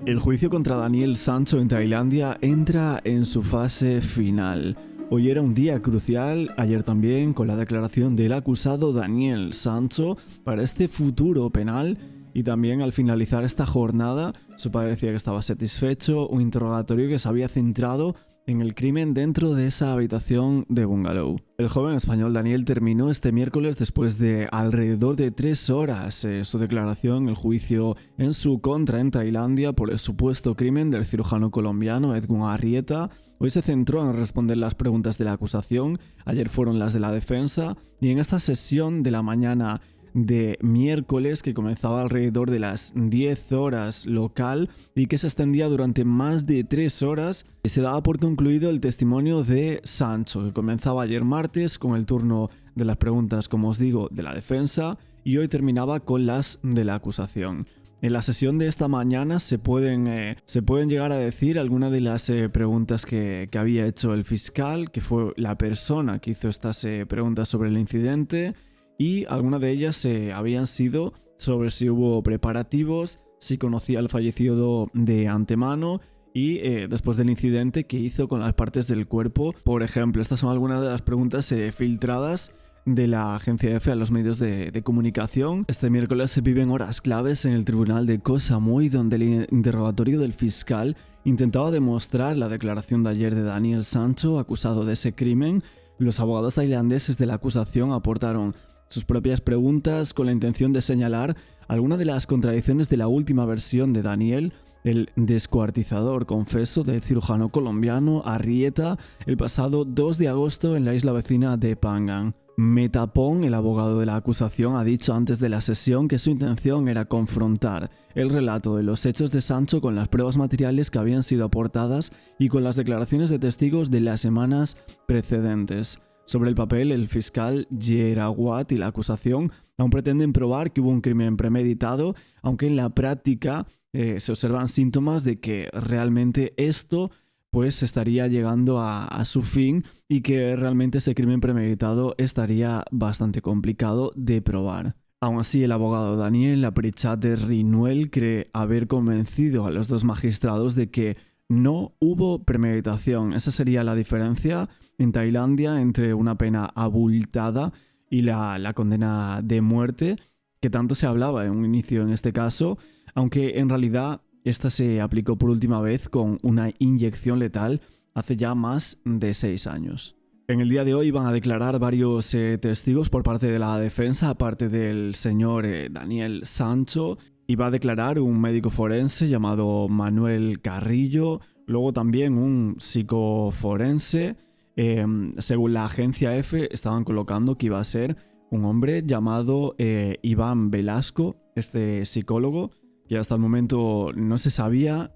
El juicio contra Daniel Sancho en Tailandia entra en su fase final. Hoy era un día crucial, ayer también, con la declaración del acusado Daniel Sancho para este futuro penal, y también al finalizar esta jornada, su padre decía que estaba satisfecho, un interrogatorio que se había centrado en el crimen dentro de esa habitación de bungalow. El joven español Daniel terminó este miércoles después de alrededor de 3 horas su declaración, el juicio en su contra en Tailandia por el supuesto crimen del cirujano colombiano Edwin Arrieta. Hoy se centró en responder las preguntas de la acusación, ayer fueron las de la defensa, y en esta sesión de la mañana de miércoles, que comenzaba alrededor de las 10 horas local y que se extendía durante más de 3 horas, se daba por concluido el testimonio de Sancho, que comenzaba ayer martes con el turno de las preguntas, como os digo, de la defensa, y hoy terminaba con las de la acusación. En la sesión de esta mañana se pueden llegar a decir algunas de las preguntas que había hecho el fiscal, que fue la persona que hizo estas preguntas sobre el incidente, y algunas de ellas habían sido sobre si hubo preparativos, si conocía al fallecido de antemano y después del incidente qué hizo con las partes del cuerpo. Por ejemplo, estas son algunas de las preguntas filtradas de la agencia EFE a los medios de comunicación. Este miércoles se viven horas claves en el tribunal de Koh Samui, donde el interrogatorio del fiscal intentaba demostrar la declaración de ayer de Daniel Sancho, acusado de ese crimen. Los abogados tailandeses de la acusación aportaron sus propias preguntas con la intención de señalar algunas de las contradicciones de la última versión de Daniel, el descuartizador confeso del cirujano colombiano Arrieta, el pasado 2 de agosto en la isla vecina de Phangan. Metapong, el abogado de la acusación, ha dicho antes de la sesión que su intención era confrontar el relato de los hechos de Sancho con las pruebas materiales que habían sido aportadas y con las declaraciones de testigos de las semanas precedentes. Sobre el papel, el fiscal Jerawat y la acusación aún pretenden probar que hubo un crimen premeditado, aunque en la práctica se observan síntomas de que realmente esto pues estaría llegando a su fin y que realmente ese crimen premeditado estaría bastante complicado de probar. Aún así, el abogado Daniel Aprichate Rinuel cree haber convencido a los dos magistrados de que no hubo premeditación. Esa sería la diferencia en Tailandia entre una pena abultada y la condena de muerte, que tanto se hablaba en un inicio en este caso, aunque en realidad esta se aplicó por última vez con una inyección letal hace ya más de 6 años. En el día de hoy van a declarar varios testigos por parte de la defensa, aparte del señor Daniel Sancho. Y va a declarar un médico forense llamado Manuel Carrillo, luego también un psicoforense. Según la agencia EFE, estaban colocando que iba a ser un hombre llamado Iván Velasco, este psicólogo, que hasta el momento no se sabía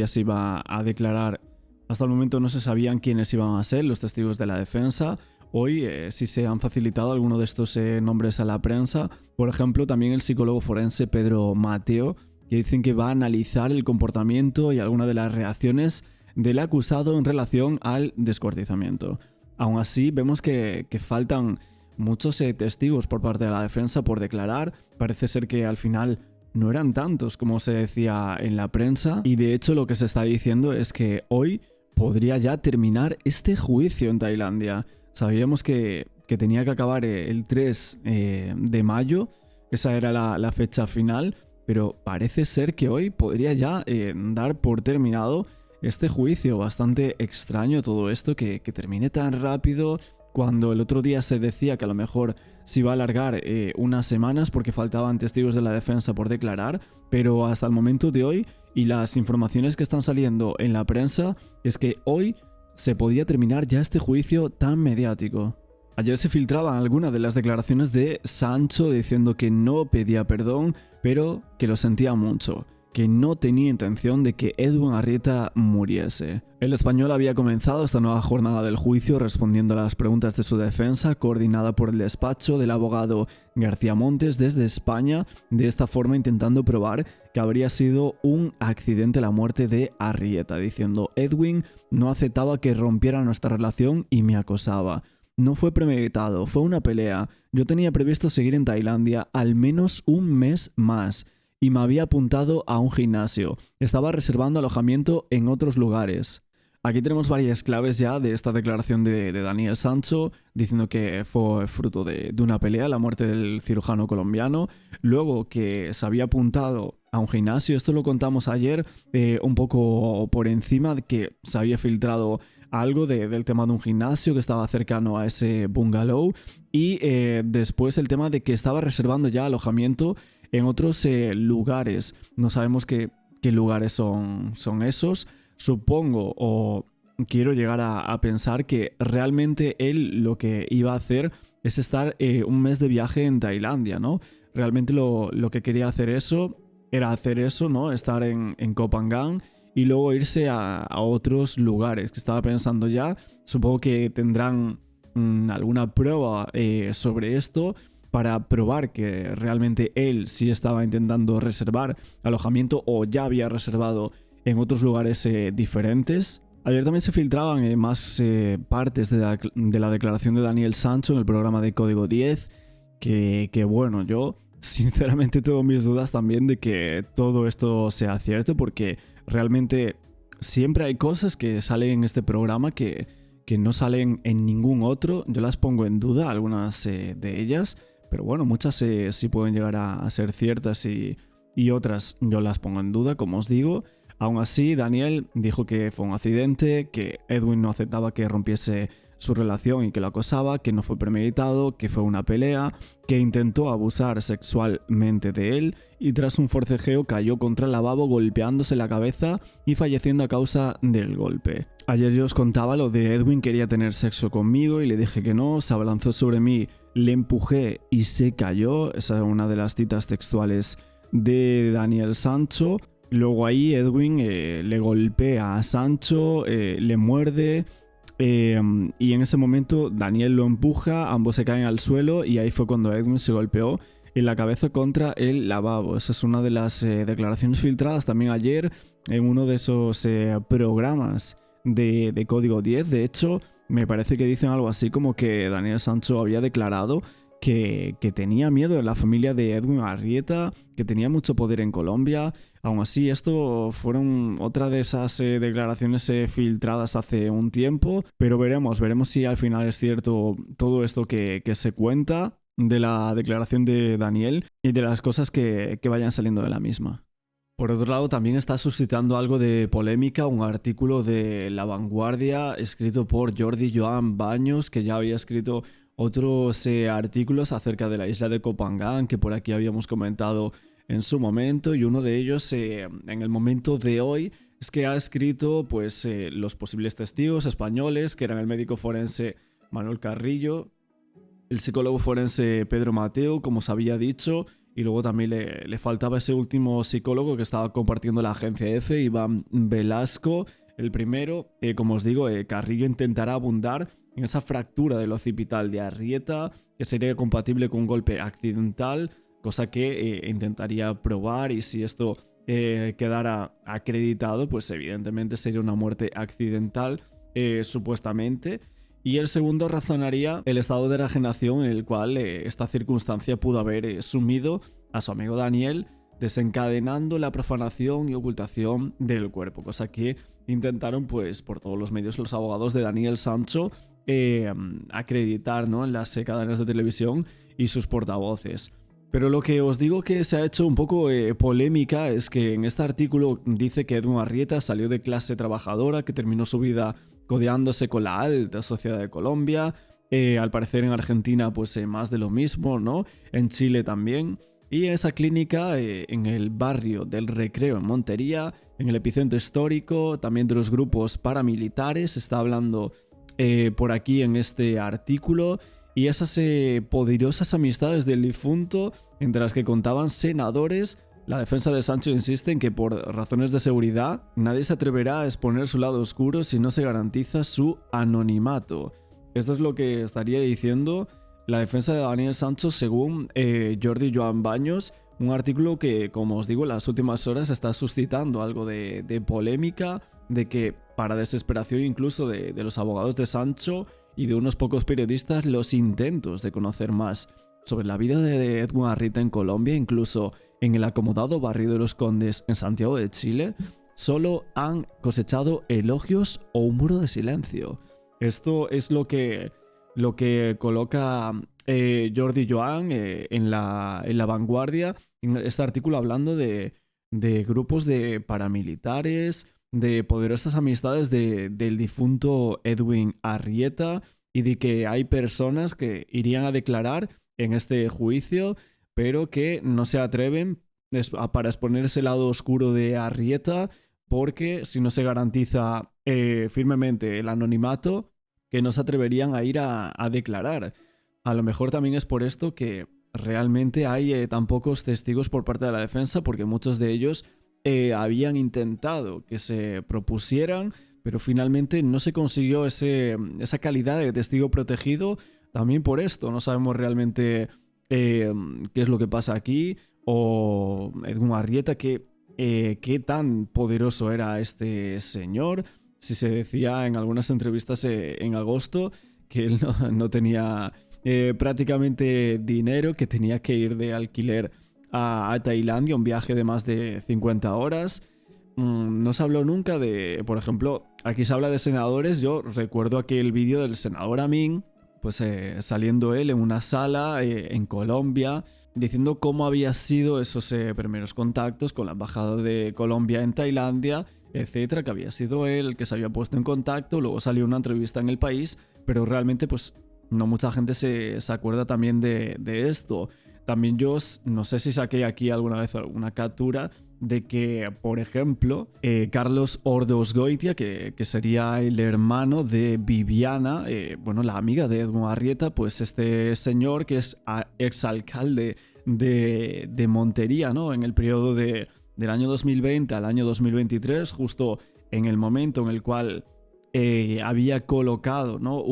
si iba a declarar, hasta el momento no se sabían quiénes iban a ser los testigos de la defensa. Hoy sí se han facilitado algunos de estos nombres a la prensa. Por ejemplo, también el psicólogo forense Pedro Mateo, que dicen que va a analizar el comportamiento y algunas de las reacciones del acusado en relación al descuartizamiento. Aún así, vemos que faltan muchos testigos por parte de la defensa por declarar. Parece ser que al final no eran tantos como se decía en la prensa, y de hecho lo que se está diciendo es que hoy podría ya terminar este juicio en Tailandia. Sabíamos que tenía que acabar el 3 de mayo, esa era la fecha final, pero parece ser que hoy podría ya dar por terminado este juicio. Bastante extraño todo esto, que termine tan rápido, cuando el otro día se decía que a lo mejor se iba a alargar unas semanas porque faltaban testigos de la defensa por declarar, pero hasta el momento de hoy y las informaciones que están saliendo en la prensa es que hoy se podía terminar ya este juicio tan mediático. Ayer se filtraban algunas de las declaraciones de Sancho diciendo que no pedía perdón, pero que lo sentía mucho, que no tenía intención de que Edwin Arrieta muriese. El español había comenzado esta nueva jornada del juicio respondiendo a las preguntas de su defensa, coordinada por el despacho del abogado García Montes desde España, de esta forma intentando probar que habría sido un accidente la muerte de Arrieta, diciendo: Edwin no aceptaba que rompiera nuestra relación y me acosaba. No fue premeditado, fue una pelea. Yo tenía previsto seguir en Tailandia al menos un mes más. y me había apuntado a un gimnasio. Estaba reservando alojamiento en otros lugares. Aquí tenemos varias claves ya de esta declaración de Daniel Sancho, diciendo que fue fruto de una pelea, la muerte del cirujano colombiano. Luego que se había apuntado a un gimnasio, esto lo contamos ayer un poco por encima, de que se había filtrado algo del tema de un gimnasio que estaba cercano a ese bungalow. Y después el tema de que estaba reservando ya alojamiento en otros lugares. No sabemos qué lugares son esos. Supongo o quiero llegar a pensar que realmente él lo que iba a hacer es estar un mes de viaje en Tailandia, ¿no? Realmente lo que quería era hacer eso, ¿no? Estar en Koh Phangan y luego irse a otros lugares que estaba pensando ya. Supongo que tendrán alguna prueba sobre esto para probar que realmente él sí estaba intentando reservar alojamiento o ya había reservado en otros lugares diferentes. Ayer también se filtraban más partes de la declaración de Daniel Sancho en el programa de Código 10, que bueno, yo sinceramente tengo mis dudas también de que todo esto sea cierto, porque realmente siempre hay cosas que salen en este programa que no salen en ningún otro. Yo las pongo en duda, algunas de ellas, pero bueno, muchas sí pueden llegar a ser ciertas y otras yo las pongo en duda, como os digo. Aún así, Daniel dijo que fue un accidente, que Edwin no aceptaba que rompiese su relación y que lo acosaba, que no fue premeditado, que fue una pelea, que intentó abusar sexualmente de él y tras un forcejeo cayó contra el lavabo golpeándose la cabeza y falleciendo a causa del golpe. Ayer yo os contaba lo de Edwin quería tener sexo conmigo y le dije que no, se abalanzó sobre mí, le empujé y se cayó. Esa es una de las citas textuales de Daniel Sancho. Luego ahí Edwin le golpea a Sancho, le muerde y en ese momento Daniel lo empuja, ambos se caen al suelo y ahí fue cuando Edwin se golpeó en la cabeza contra el lavabo. Esa es una de las declaraciones filtradas también ayer en uno de esos programas de Código 10. De hecho, me parece que dicen algo así como que Daniel Sancho había declarado que tenía miedo de la familia de Edwin Arrieta, que tenía mucho poder en Colombia. Aún así, esto fueron otra de esas declaraciones filtradas hace un tiempo, pero veremos si al final es cierto todo esto que se cuenta de la declaración de Daniel y de las cosas que vayan saliendo de la misma. Por otro lado, también está suscitando algo de polémica un artículo de La Vanguardia escrito por Jordi Joan Baños, que ya había escrito otros artículos acerca de la isla de Koh Phangan que por aquí habíamos comentado en su momento, y uno de ellos en el momento de hoy es que ha escrito pues los posibles testigos españoles, que eran el médico forense Manuel Carrillo, el psicólogo forense Pedro Mateo, como os había dicho, y luego también le faltaba ese último psicólogo que estaba compartiendo la agencia F, Iván Velasco. El primero, como os digo, Carrillo intentará abundar en esa fractura del occipital de Arrieta, que sería compatible con un golpe accidental, cosa que intentaría probar, y si esto quedara acreditado, pues evidentemente sería una muerte accidental, supuestamente. Y el segundo razonaría el estado de enajenación en el cual esta circunstancia pudo haber sumido a su amigo Daniel, desencadenando la profanación y ocultación del cuerpo, cosa que intentaron pues por todos los medios los abogados de Daniel Sancho acreditar, ¿no?, en las cadenas de televisión y sus portavoces. Pero lo que os digo que se ha hecho un poco polémica es que en este artículo dice que Edwin Arrieta salió de clase trabajadora, que terminó su vida codeándose con la alta sociedad de Colombia, al parecer en Argentina pues más de lo mismo, ¿no? En Chile también. Y esa clínica en el barrio del Recreo en Montería, en el epicentro histórico, también de los grupos paramilitares, está hablando por aquí en este artículo, y esas poderosas amistades del difunto, entre las que contaban senadores. La defensa de Sancho insiste en que por razones de seguridad nadie se atreverá a exponer su lado oscuro si no se garantiza su anonimato. Esto es lo que estaría diciendo la defensa de Daniel Sancho según Jordi Joan Baños, un artículo que, como os digo, en las últimas horas está suscitando algo de polémica, de que para desesperación incluso de los abogados de Sancho y de unos pocos periodistas, los intentos de conocer más sobre la vida de Edwin Arrieta en Colombia, incluso en el acomodado barrio de Los Condes en Santiago de Chile, solo han cosechado elogios o un muro de silencio. Esto es lo que coloca Jordi Joan en la Vanguardia, en este artículo hablando de grupos de paramilitares, de poderosas amistades del difunto Edwin Arrieta, y de que hay personas que irían a declarar en este juicio, pero que no se atreven para exponer ese lado oscuro de Arrieta, porque si no se garantiza firmemente el anonimato, que no se atreverían a ir a declarar. A lo mejor también es por esto que realmente hay tan pocos testigos por parte de la defensa, porque muchos de ellos habían intentado que se propusieran, pero finalmente no se consiguió esa calidad de testigo protegido. También por esto no sabemos realmente qué es lo que pasa aquí, o Edwin Arrieta, qué tan poderoso era este señor. Si se decía en algunas entrevistas en agosto que él no tenía prácticamente dinero, que tenía que ir de alquiler a Tailandia, un viaje de más de 50 horas. No se habló nunca de, por ejemplo, aquí se habla de senadores. Yo recuerdo aquel vídeo del senador Amin, pues saliendo él en una sala en Colombia, diciendo cómo había sido esos primeros contactos con la embajada de Colombia en Tailandia, etcétera, que había sido él el que se había puesto en contacto. Luego salió una entrevista en El País, pero realmente pues no mucha gente se acuerda también de esto. También yo no sé si saqué aquí alguna vez alguna captura de que, por ejemplo, Carlos Ordosgoitia, que sería el hermano de Viviana, la amiga de Edwin Arrieta, pues este señor que es exalcalde de Montería, ¿no? En el periodo del año 2020 al año 2023, justo en el momento en el cual había colocado, ¿no?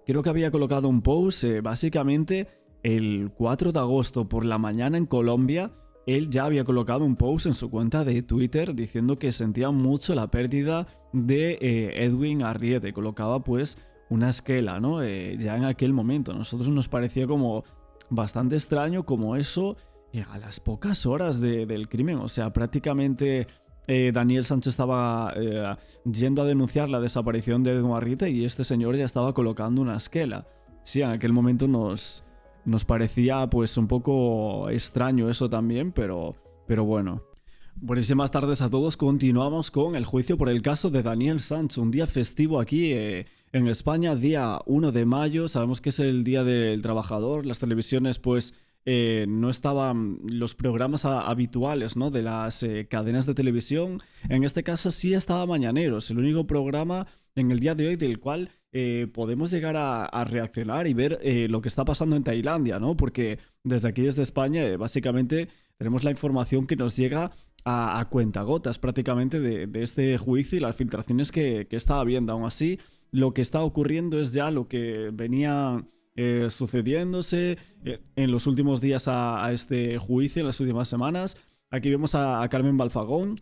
Creo que había colocado un post, básicamente el 4 de agosto por la mañana en Colombia. Él ya había colocado un post en su cuenta de Twitter diciendo que sentía mucho la pérdida de Edwin Arrieta, y colocaba pues una esquela, ¿no? Ya en aquel momento. A nosotros nos parecía como bastante extraño como eso a las pocas horas del crimen. O sea, prácticamente Daniel Sancho estaba yendo a denunciar la desaparición de Edwin Arrieta y este señor ya estaba colocando una esquela. Sí, en aquel momento nos parecía pues un poco extraño eso también, pero bueno. Buenísimas tardes a todos. Continuamos con el juicio por el caso de Daniel Sancho. Un día festivo aquí en España, día 1 de mayo. Sabemos que es el Día del Trabajador. Las televisiones pues no estaban los programas habituales, ¿no? De las cadenas de televisión. En este caso sí estaba Mañaneros, el único programa en el día de hoy del cual podemos llegar a reaccionar y ver lo que está pasando en Tailandia, ¿no? Porque desde aquí, desde España, básicamente tenemos la información que nos llega a cuentagotas prácticamente de este juicio y las filtraciones que está habiendo. Aún así, lo que está ocurriendo es ya lo que venía sucediéndose en los últimos días a este juicio, en las últimas semanas. Aquí vemos a Carmen Balfagón,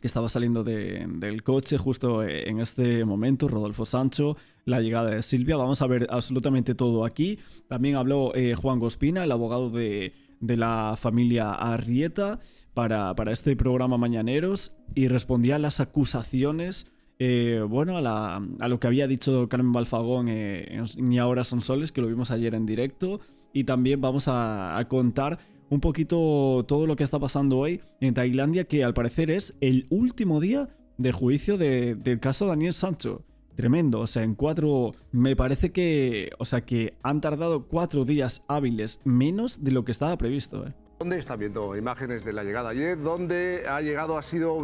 que estaba saliendo del coche justo en este momento, Rodolfo Sancho, la llegada de Silvia. Vamos a ver absolutamente todo aquí. También habló Juan Gospina, el abogado de la familia Arrieta, para este programa Mañaneros, y respondía a las acusaciones, a lo que había dicho Carmen Balfagón en Y Ahora Son Soles, que lo vimos ayer en directo. Y también vamos a contar un poquito todo lo que está pasando hoy en Tailandia, que al parecer es el último día de juicio del caso Daniel Sancho. Tremendo, o sea, me parece que han tardado 4 días hábiles menos de lo que estaba previsto. ¿Dónde está viendo imágenes de la llegada ayer? ¿Dónde la llegada ha sido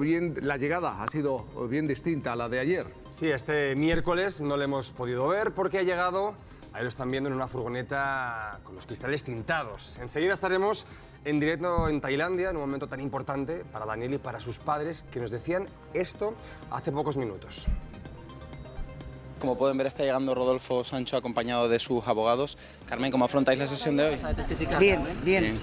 bien distinta a la de ayer? Sí, este miércoles no le hemos podido ver porque ha llegado, ahí lo están viendo, en una furgoneta con los cristales tintados. Enseguida estaremos en directo en Tailandia, en un momento tan importante para Daniel y para sus padres, que nos decían esto hace pocos minutos. Como pueden ver, está llegando Rodolfo Sancho acompañado de sus abogados. Carmen, ¿cómo afrontáis la sesión de hoy? Bien.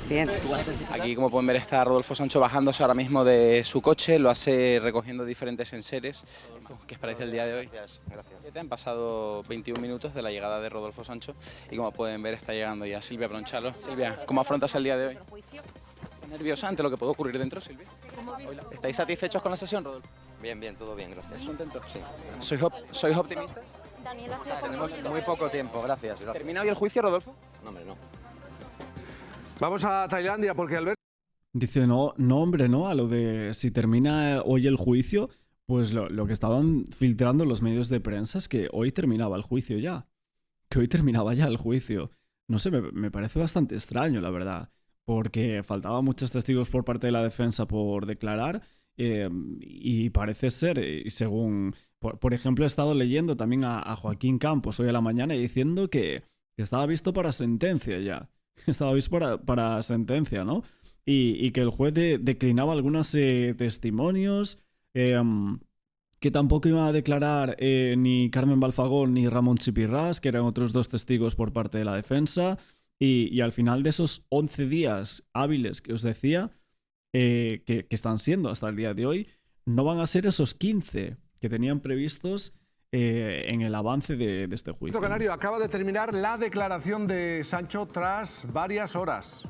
Aquí, como pueden ver, está Rodolfo Sancho bajándose ahora mismo de su coche, lo hace recogiendo diferentes enseres. ¿Qué os parece el día de hoy? Gracias. Han pasado 21 minutos de la llegada de Rodolfo Sancho y, como pueden ver, está llegando ya Silvia Bronchalo. Silvia, ¿cómo afrontas el día de hoy? nerviosa ante lo que puede ocurrir dentro, Silvia? ¿Estáis satisfechos con la sesión, Rodolfo? Bien, todo bien, gracias. ¿Estáis contentos? Sí. ¿Sois optimistas? Daniel ha sido Tenemos muy poco tiempo, gracias. ¿Termina hoy el juicio, Rodolfo? No, hombre, no. Vamos a Tailandia porque Alberto... Dice, no, hombre, no, a lo de si termina hoy el juicio, pues lo que estaban filtrando los medios de prensa es que hoy terminaba el juicio ya. Que hoy terminaba ya el juicio. No sé, me parece bastante extraño, la verdad. Porque faltaban muchos testigos por parte de la defensa por declarar. Y parece ser, y según... Por ejemplo, he estado leyendo también a Joaquín Campos hoy a la mañana diciendo que estaba visto para sentencia ya. Estaba visto para sentencia, ¿no? Y que el juez declinaba algunos testimonios, que tampoco iban a declarar ni Carmen Balfagón ni Ramón Chipirrás, que eran otros dos testigos por parte de la defensa, y al final de esos 11 días hábiles que os decía, que están siendo hasta el día de hoy, no van a ser esos 15 que tenían previstos en el avance de este juicio. Canario acaba de terminar la declaración de Sancho tras varias horas.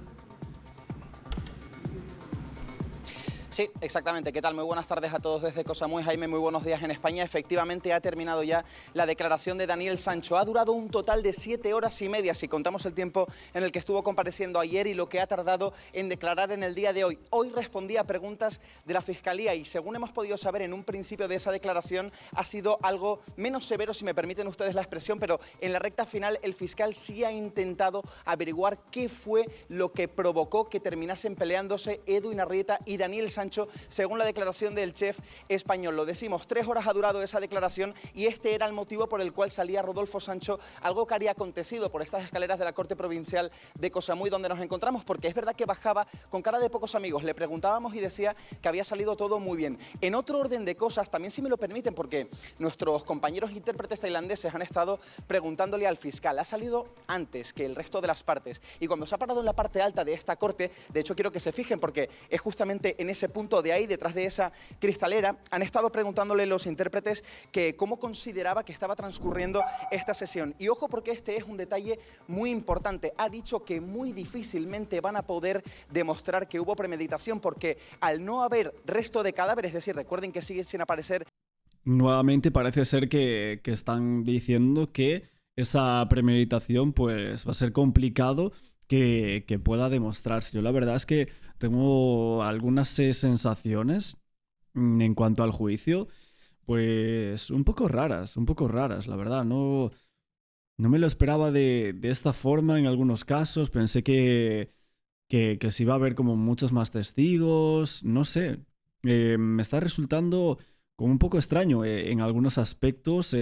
Sí, exactamente. ¿Qué tal? Muy buenas tardes a todos desde Cosamúe. Jaime, muy buenos días en España. Efectivamente ha terminado ya la declaración de Daniel Sancho. Ha durado un total de 7 horas y media, si contamos el tiempo en el que estuvo compareciendo ayer y lo que ha tardado en declarar en el día de hoy. Hoy respondía a preguntas de la Fiscalía y, según hemos podido saber en un principio de esa declaración, ha sido algo menos severo, si me permiten ustedes la expresión, pero en la recta final el fiscal sí ha intentado averiguar qué fue lo que provocó que terminasen peleándose Edwin Arrieta y Daniel Sancho, según la declaración del chef español. Lo decimos, 3 horas ha durado esa declaración y este era el motivo por el cual salía Rodolfo Sancho, algo que había acontecido por estas escaleras de la Corte Provincial de Cosamúe, donde nos encontramos, porque es verdad que bajaba con cara de pocos amigos. Le preguntábamos y decía que había salido todo muy bien. En otro orden de cosas, también si me lo permiten, porque nuestros compañeros intérpretes tailandeses han estado preguntándole al fiscal. Ha salido antes que el resto de las partes y cuando se ha parado en la parte alta de esta corte, de hecho quiero que se fijen porque es justamente en ese punto de ahí, detrás de esa cristalera, han estado preguntándole los intérpretes que cómo consideraba que estaba transcurriendo esta sesión. Y ojo, porque este es un detalle muy importante. Ha dicho que muy difícilmente van a poder demostrar que hubo premeditación porque al no haber resto de cadáveres, es decir, recuerden que sigue sin aparecer... Nuevamente parece ser que están diciendo que esa premeditación pues va a ser complicado que pueda demostrarse. Yo la verdad es que tengo algunas sensaciones en cuanto al juicio, pues un poco raras, la verdad. No me lo esperaba de esta forma en algunos casos. Pensé que se iba a haber como muchos más testigos, no sé. Me está resultando como un poco extraño en algunos aspectos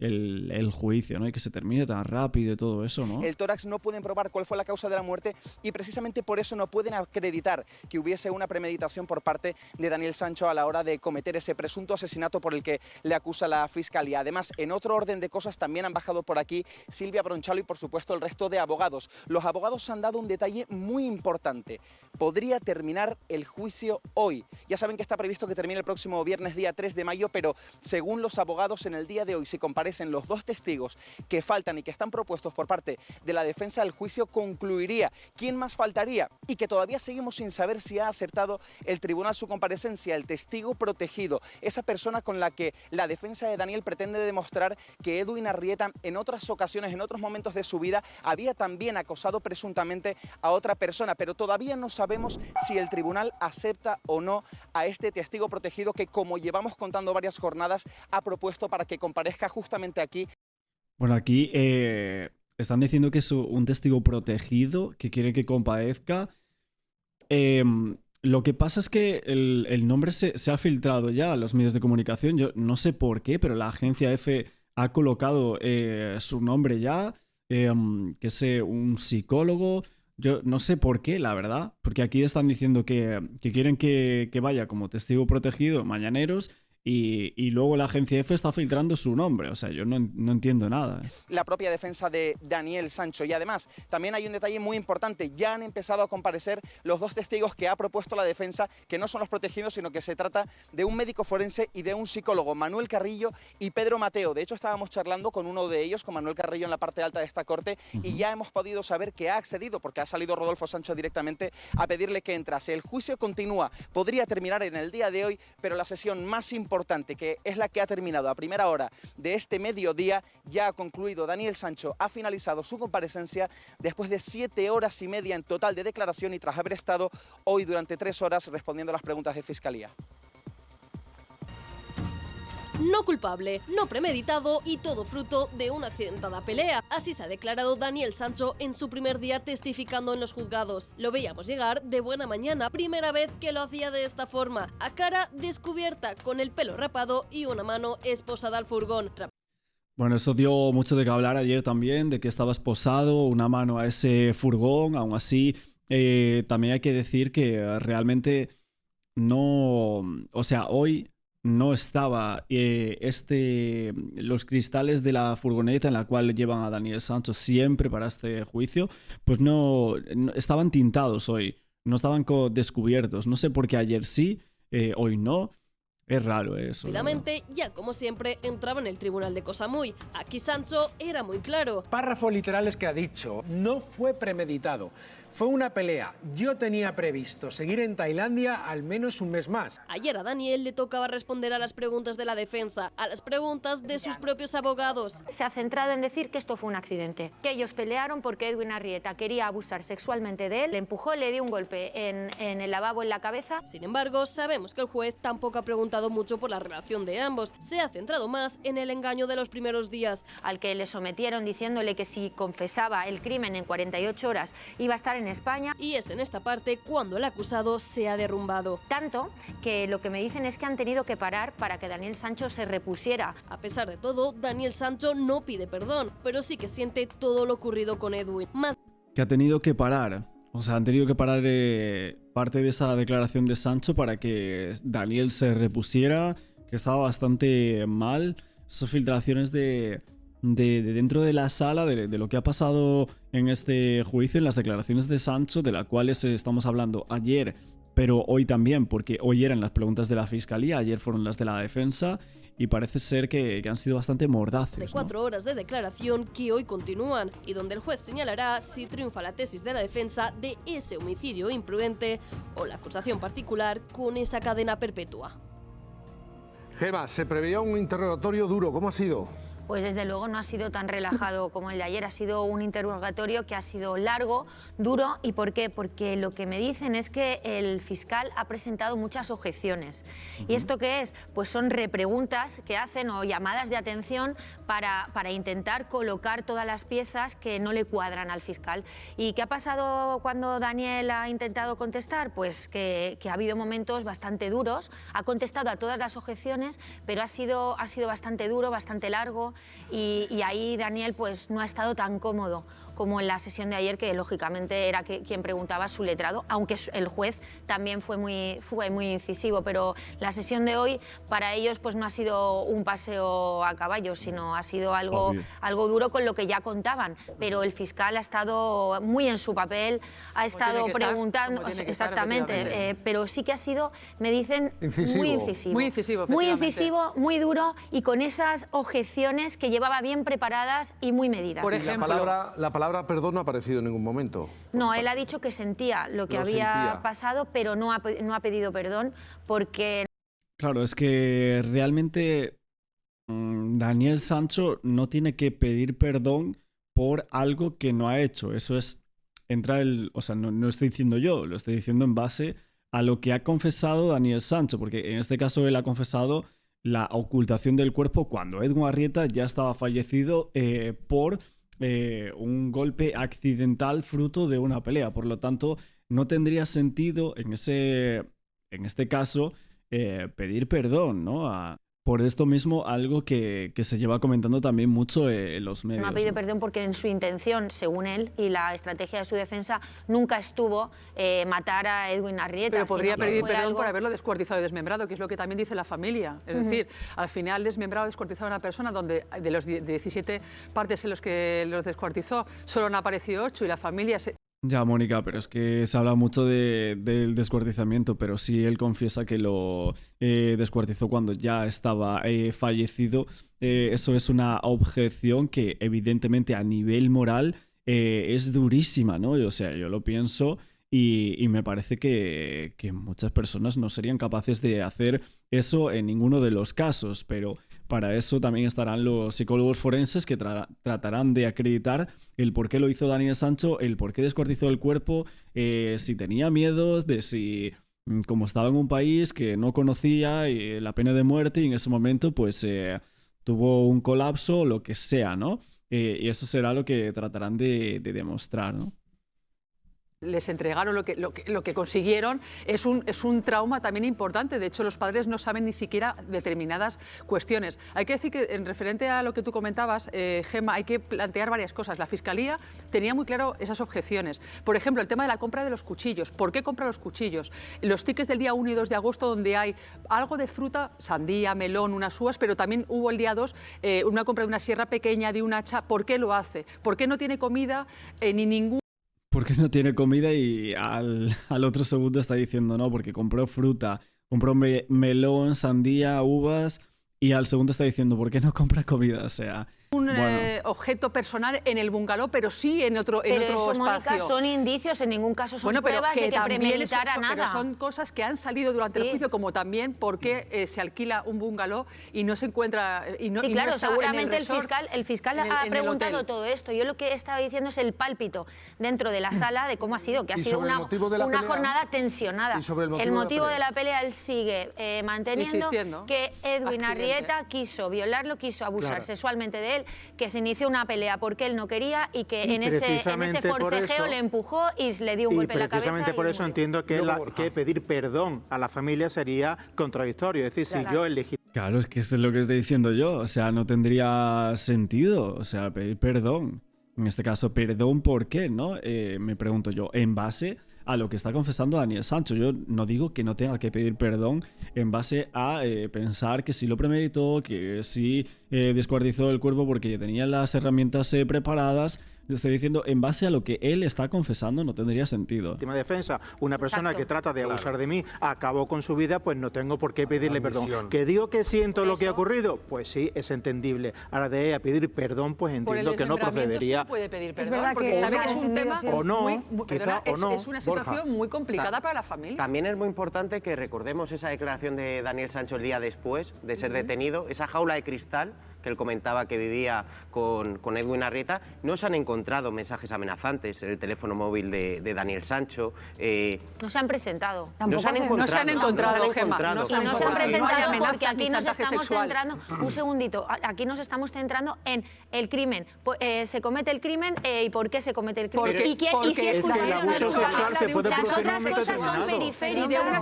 el juicio, ¿no? Y que se termine tan rápido y todo eso, ¿no? El tórax no pueden probar cuál fue la causa de la muerte y precisamente por eso no pueden acreditar que hubiese una premeditación por parte de Daniel Sancho a la hora de cometer ese presunto asesinato por el que le acusa la Fiscalía. Además, en otro orden de cosas, también han bajado por aquí Silvia Bronchalo y, por supuesto, el resto de abogados. Los abogados han dado un detalle muy importante. Podría terminar el juicio hoy. Ya saben que está previsto que termine el próximo viernes, día 3 de mayo, pero según los abogados, en el día de hoy, si comparecen los 2 testigos que faltan y que están propuestos por parte de la defensa, del juicio concluiría. ¿Quién más faltaría? Y que todavía seguimos sin saber si ha aceptado el tribunal su comparecencia, el testigo protegido, esa persona con la que la defensa de Daniel pretende demostrar que Edwin Arrieta en otras ocasiones, en otros momentos de su vida, había también acosado presuntamente a otra persona, pero todavía no sabemos si el tribunal acepta o no a este testigo protegido que, como llevamos contando varias jornadas, ha propuesto para que comparezca justamente aquí. Bueno, aquí están diciendo que es un testigo protegido, que quiere que comparezca. Lo que pasa es que el nombre se ha filtrado ya a los medios de comunicación. Yo no sé por qué, pero la agencia F ha colocado su nombre ya, que es un psicólogo. Yo no sé por qué, la verdad, porque aquí están diciendo que quieren que vaya como testigo protegido, Mañaneros, y luego la agencia EFE está filtrando su nombre. O sea, yo no entiendo nada. La propia defensa de Daniel Sancho. Y además, también hay un detalle muy importante. Ya han empezado a comparecer los dos testigos que ha propuesto la defensa, que no son los protegidos, sino que se trata de un médico forense y de un psicólogo, Manuel Carrillo y Pedro Mateo. De hecho, estábamos charlando con uno de ellos, con Manuel Carrillo, en la parte alta de esta corte, y ya hemos podido saber que ha accedido, porque ha salido Rodolfo Sancho directamente a pedirle que entrase. El juicio continúa, podría terminar en el día de hoy, pero la sesión más importante, que es la que ha terminado a primera hora de este mediodía, ya ha concluido. Daniel Sancho ha finalizado su comparecencia después de 7 horas y media en total de declaración y tras haber estado hoy durante 3 horas respondiendo a las preguntas de Fiscalía. No culpable, no premeditado y todo fruto de una accidentada pelea. Así se ha declarado Daniel Sancho en su primer día testificando en los juzgados. Lo veíamos llegar de buena mañana, primera vez que lo hacía de esta forma, a cara descubierta, con el pelo rapado y una mano esposada al furgón. Bueno, eso dio mucho de qué hablar ayer también, de que estaba esposado, una mano a ese furgón. Aún así, también hay que decir que realmente no... O sea, hoy no estaba los cristales de la furgoneta en la cual llevan a Daniel Sancho siempre para este juicio, pues no estaban tintados hoy, no estaban descubiertos. No sé por qué ayer sí, hoy no. Es raro eso. Finalmente, ya como siempre, entraba en el tribunal de Cosamuy. Aquí Sancho era muy claro. Párrafos literales que ha dicho: no fue premeditado. Fue una pelea. Yo tenía previsto seguir en Tailandia al menos un mes más. Ayer a Daniel le tocaba responder a las preguntas de la defensa, a las preguntas de sus propios abogados. Se ha centrado en decir que esto fue un accidente, que ellos pelearon porque Edwin Arrieta quería abusar sexualmente de él, le empujó, le dio un golpe en el lavabo en la cabeza. Sin embargo, sabemos que el juez tampoco ha preguntado mucho por la relación de ambos, se ha centrado más en el engaño de los primeros días. Al que le sometieron diciéndole que si confesaba el crimen en 48 horas iba a estar en España. Y es en esta parte cuando el acusado se ha derrumbado. Tanto que lo que me dicen es que han tenido que parar para que Daniel Sancho se repusiera. A pesar de todo, Daniel Sancho no pide perdón, pero sí que siente todo lo ocurrido con Edwin. Que ha tenido que parar. O sea, han tenido que parar parte de esa declaración de Sancho para que Daniel se repusiera, que estaba bastante mal. Esas filtraciones de dentro de la sala, de lo que ha pasado en este juicio, en las declaraciones de Sancho, de las cuales estamos hablando ayer, pero hoy también, porque hoy eran las preguntas de la Fiscalía, ayer fueron las de la defensa, y parece ser que han sido bastante mordaces. De 4 horas de declaración que hoy continúan, y donde el juez señalará si triunfa la tesis de la defensa de ese homicidio imprudente o la acusación particular con esa cadena perpetua. Gema, se preveía un interrogatorio duro, ¿cómo ha sido? Pues desde luego no ha sido tan relajado como el de ayer, ha sido un interrogatorio que ha sido largo, duro. ¿Y por qué? Porque lo que me dicen es que el fiscal ha presentado muchas objeciones. ¿Y esto qué es? Pues son repreguntas que hacen o llamadas de atención para intentar colocar todas las piezas que no le cuadran al fiscal. ¿Y qué ha pasado cuando Daniel ha intentado contestar? Pues que ha habido momentos bastante duros, ha contestado a todas las objeciones, pero ha sido bastante duro, bastante largo. Y ahí Daniel pues no ha estado tan cómodo como en la sesión de ayer, que lógicamente era quien preguntaba a su letrado, aunque el juez también fue muy incisivo, pero la sesión de hoy para ellos pues no ha sido un paseo a caballo, sino ha sido algo duro con lo que ya contaban, pero el fiscal ha estado muy en su papel, ha estado preguntando, exactamente, pero sí que ha sido, me dicen, muy incisivo, muy duro, y con esas objeciones que llevaba bien preparadas y muy medidas. Por ejemplo, la palabra perdón no ha aparecido en ningún momento. No, él ha dicho que sentía lo que había pasado, pero no ha pedido perdón porque... Claro, es que realmente Daniel Sancho no tiene que pedir perdón por algo que no ha hecho. Eso es o sea, no estoy diciendo yo, lo estoy diciendo en base a lo que ha confesado Daniel Sancho, porque en este caso él ha confesado la ocultación del cuerpo cuando Edwin Arrieta ya estaba fallecido por un golpe accidental fruto de una pelea. Por lo tanto, no tendría sentido en este caso pedir perdón, ¿no? por esto mismo, algo que se lleva comentando también mucho en los medios. No ha pedido ¿no? perdón porque en su intención, según él, y la estrategia de su defensa, nunca estuvo matar a Edwin Arrieta. Pero podría sino que pedir fue perdón algo... por haberlo descuartizado y desmembrado, que es lo que también dice la familia. Es decir, al final desmembrado o descuartizado a una persona donde de los 17 partes en los que los descuartizó solo han aparecido 8 y la familia se... Ya, Mónica, pero es que se habla mucho del descuartizamiento, pero sí él confiesa que lo descuartizó cuando ya estaba fallecido. Eso es una objeción que evidentemente a nivel moral es durísima, ¿no? O sea, yo lo pienso y me parece que muchas personas no serían capaces de hacer eso en ninguno de los casos, pero para eso también estarán los psicólogos forenses que tratarán de acreditar el por qué lo hizo Daniel Sancho, el por qué descuartizó el cuerpo, si tenía miedo, de si, como estaba en un país que no conocía la pena de muerte y en ese momento pues tuvo un colapso o lo que sea, ¿no? Y eso será lo que tratarán de demostrar, ¿no? Les entregaron lo que consiguieron, es un trauma también importante. De hecho, los padres no saben ni siquiera determinadas cuestiones. Hay que decir que, en referente a lo que tú comentabas, Gemma, hay que plantear varias cosas. La Fiscalía tenía muy claro esas objeciones. Por ejemplo, el tema de la compra de los cuchillos. ¿Por qué compra los cuchillos? Los tickets del día 1 y 2 de agosto, donde hay algo de fruta, sandía, melón, unas uvas, pero también hubo el día 2 una compra de una sierra pequeña, de un hacha. ¿Por qué lo hace? ¿Por qué no tiene comida ni ningún... Porque no tiene comida y al otro segundo está diciendo no, porque compró fruta, compró melón, sandía, uvas y al segundo está diciendo ¿por qué no compra comida? O sea... objeto personal en el bungalow, pero sí en otro eso, espacio. Mónica, son indicios, en ningún caso son pruebas de que premeditara nada. Pero son cosas que han salido durante el juicio, como también por qué se alquila un bungalow y no se encuentra... Sí, claro, seguramente el fiscal ha preguntado todo esto. Yo lo que estaba diciendo es el pálpito dentro de la sala de cómo ha sido, que ha sido una jornada tensionada. El motivo de la pelea, él sigue manteniendo que Edwin Arrieta quiso violarlo, quiso abusar sexualmente de él, que se inició una pelea porque él no quería y que en ese forcejeo le empujó y le dio un golpe en la cabeza. Precisamente por eso entiendo que pedir perdón a la familia sería contradictorio. Es decir, si yo elegí... Claro, es que eso es lo que estoy diciendo yo. O sea, no tendría sentido. O sea, pedir perdón. En este caso, perdón, ¿por qué? ¿No? Me pregunto yo, en base a lo que está confesando Daniel Sancho. Yo no digo que no tenga que pedir perdón en base a pensar que sí lo premeditó, que sí descuartizó el cuerpo porque tenía las herramientas preparadas. Yo estoy diciendo, en base a lo que él está confesando, no tendría sentido. Última defensa, una persona que trata de abusar de mí acabó con su vida, pues no tengo por qué pedirle perdón. ¿Que digo que siento lo que ha ocurrido? Pues sí, es entendible. Ahora de a pedir perdón, pues entiendo que no procedería. Sí puede pedir perdón, porque sabe que es un tema es una situación muy complicada para la familia. También es muy importante que recordemos esa declaración de Daniel Sancho el día después de ser detenido, esa jaula de cristal que él comentaba que vivía con Edwin Arrieta. No se han encontrado mensajes amenazantes en el teléfono móvil de Daniel Sancho. No se han presentado. No se han encontrado, Gemma. No se han presentado porque aquí nos estamos centrando... Un segundito. Aquí nos estamos centrando en el crimen. Se comete el crimen y por qué se comete el crimen. Y si es culpable. El abuso sexual se puede producir en un momento determinado.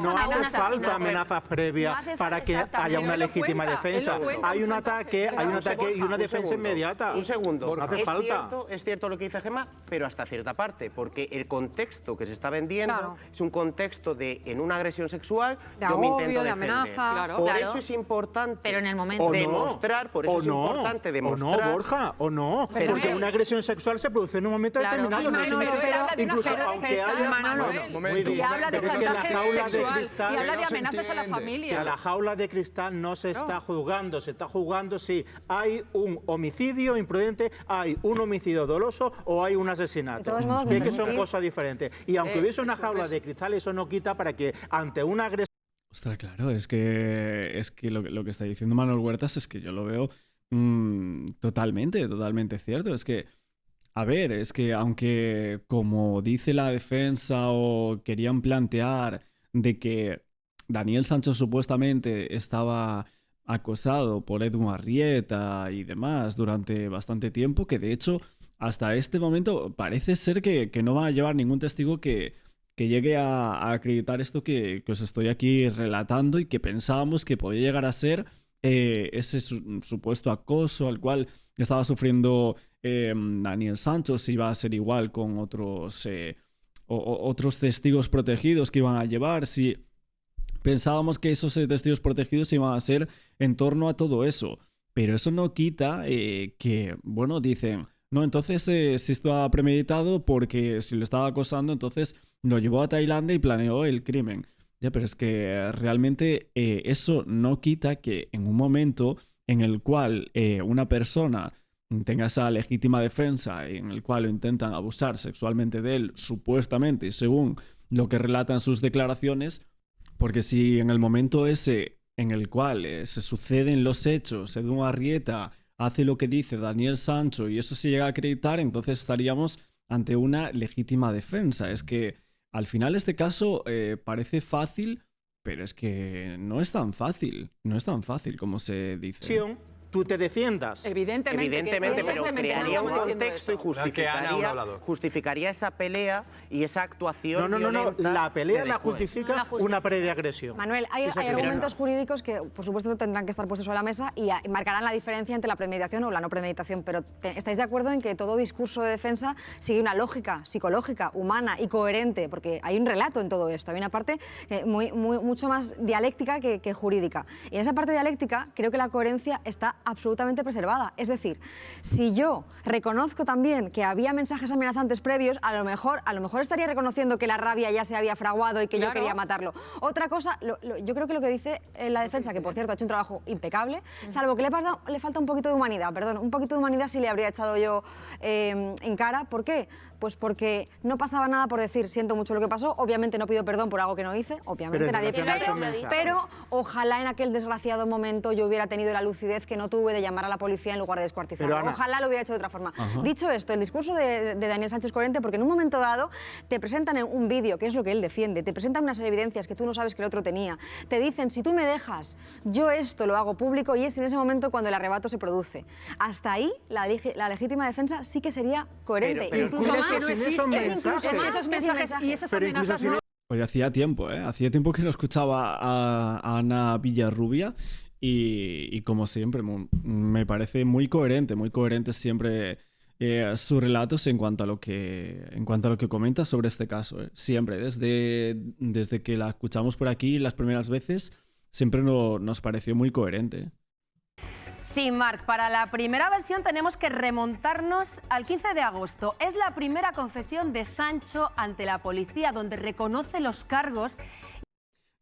No hace falta amenazas previas para que haya una legítima defensa. Hay un ataque y una defensa inmediata. Un segundo. No hace falta. Es cierto lo que dice Gemma, pero hasta cierta parte, porque el contexto que se está vendiendo es un contexto de, en una agresión sexual, yo me intento defender. Amenaza. Por eso es importante pero en el momento demostrar, por eso es importante demostrar. O no, Borja, o no. Porque una agresión sexual se produce en un momento determinado. Incluso aunque haya... habla de chantaje sexual y habla de amenazas a la familia. Que la jaula de cristal no se está juzgando, se está juzgando si hay un homicidio imprudente, hay un homicidio doloso o hay un asesinato. Ve que son cosas diferentes. Y aunque hubiese una jaula de cristal, eso no quita para que ante una agresión... Ostras, claro, es que lo que está diciendo Manuel Huertas es que yo lo veo totalmente cierto. Es que, a ver, es que aunque como dice la defensa o querían plantear de que Daniel Sancho supuestamente estaba acosado por Edwin Arrieta y demás durante bastante tiempo, que de hecho hasta este momento parece ser que no va a llevar ningún testigo que llegue a acreditar esto que os estoy aquí relatando y que pensábamos que podía llegar a ser ese supuesto acoso al cual estaba sufriendo Daniel Sancho, si iba a ser igual con otros testigos protegidos que iban a llevar, si pensábamos que esos testigos protegidos iban a ser en torno a todo eso. Pero eso no quita que, bueno, dicen, no, entonces si estaba premeditado porque si lo estaba acosando, entonces lo llevó a Tailandia y planeó el crimen. Ya, pero es que realmente eso no quita que en un momento en el cual una persona tenga esa legítima defensa, en el cual lo intentan abusar sexualmente de él, supuestamente, según lo que relatan sus declaraciones, porque si en el momento ese en el cual se suceden los hechos, Edu Arrieta hace lo que dice Daniel Sancho y eso se llega a acreditar, entonces estaríamos ante una legítima defensa. Es que al final este caso parece fácil, pero es que no es tan fácil. No es tan fácil como se dice. Tú te defiendas. Evidentemente, pero crearía un contexto y justificaría, justificaría esa pelea y esa actuación No, violenta la pelea de la después. justifica una previa agresión. Manuel, hay argumentos jurídicos que, por supuesto, tendrán que estar puestos sobre la mesa y marcarán la diferencia entre la premeditación o la no premeditación, pero ¿estáis de acuerdo en que todo discurso de defensa sigue una lógica psicológica, humana y coherente? Porque hay un relato en todo esto, hay una parte mucho más dialéctica que jurídica. Y en esa parte dialéctica creo que la coherencia está absolutamente preservada. Es decir, si yo reconozco también que había mensajes amenazantes previos, a lo mejor estaría reconociendo que la rabia ya se había fraguado y que yo quería matarlo. Otra cosa, yo creo que lo que dice la defensa, que por cierto ha hecho un trabajo impecable, salvo que le falta un poquito de humanidad, perdón, un poquito de humanidad sí le habría echado yo en cara. ¿Por qué? Pues porque no pasaba nada por decir siento mucho lo que pasó, obviamente no pido perdón por algo que no hice, obviamente nadie pide perdón, pero ojalá en aquel desgraciado momento yo hubiera tenido la lucidez que no tuve de llamar a la policía en lugar de descuartizarlo. Ojalá lo hubiera hecho de otra forma. Dicho esto, el discurso de Daniel Sancho es coherente porque en un momento dado te presentan en un vídeo, que es lo que él defiende, te presentan unas evidencias que tú no sabes que el otro tenía, te dicen si tú me dejas, yo esto lo hago público y es en ese momento cuando el arrebato se produce. Hasta ahí la legítima defensa sí que sería coherente. Incluso más, que no existe. Esos mensajes y esas amenazas no. Oye, hacía tiempo que no escuchaba a Ana Villarrubia y como siempre me parece muy coherente siempre sus relatos en cuanto a lo que comenta sobre este caso. Siempre, desde que la escuchamos por aquí las primeras veces, siempre nos pareció muy coherente. Sí, Marc, para la primera versión tenemos que remontarnos al 15 de agosto. Es la primera confesión de Sancho ante la policía, donde reconoce los cargos.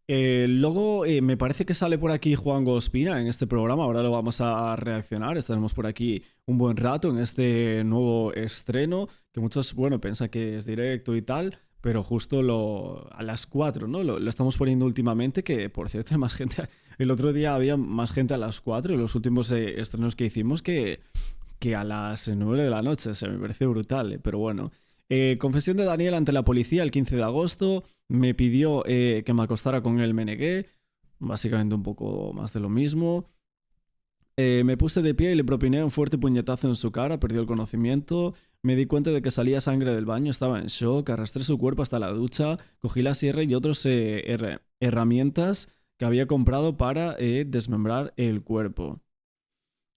Luego me parece que sale por aquí Juan Ospina en este programa, ahora lo vamos a reaccionar, estaremos por aquí un buen rato en este nuevo estreno, que muchos, bueno, piensan que es directo y tal, pero justo a las 4, ¿no? Lo estamos poniendo últimamente, que por cierto hay más gente, el otro día había más gente a las 4 en los últimos estrenos que hicimos que a las 9 de la noche, o sea, me parece brutal, pero bueno. Confesión de Daniel ante la policía el 15 de agosto. Me pidió que me acostara con él, me negué. Básicamente un poco más de lo mismo. Me puse de pie y le propiné un fuerte puñetazo en su cara. Perdió el conocimiento. Me di cuenta de que salía sangre del baño. Estaba en shock. Arrastré su cuerpo hasta la ducha. Cogí la sierra y otras herramientas que había comprado para desmembrar el cuerpo.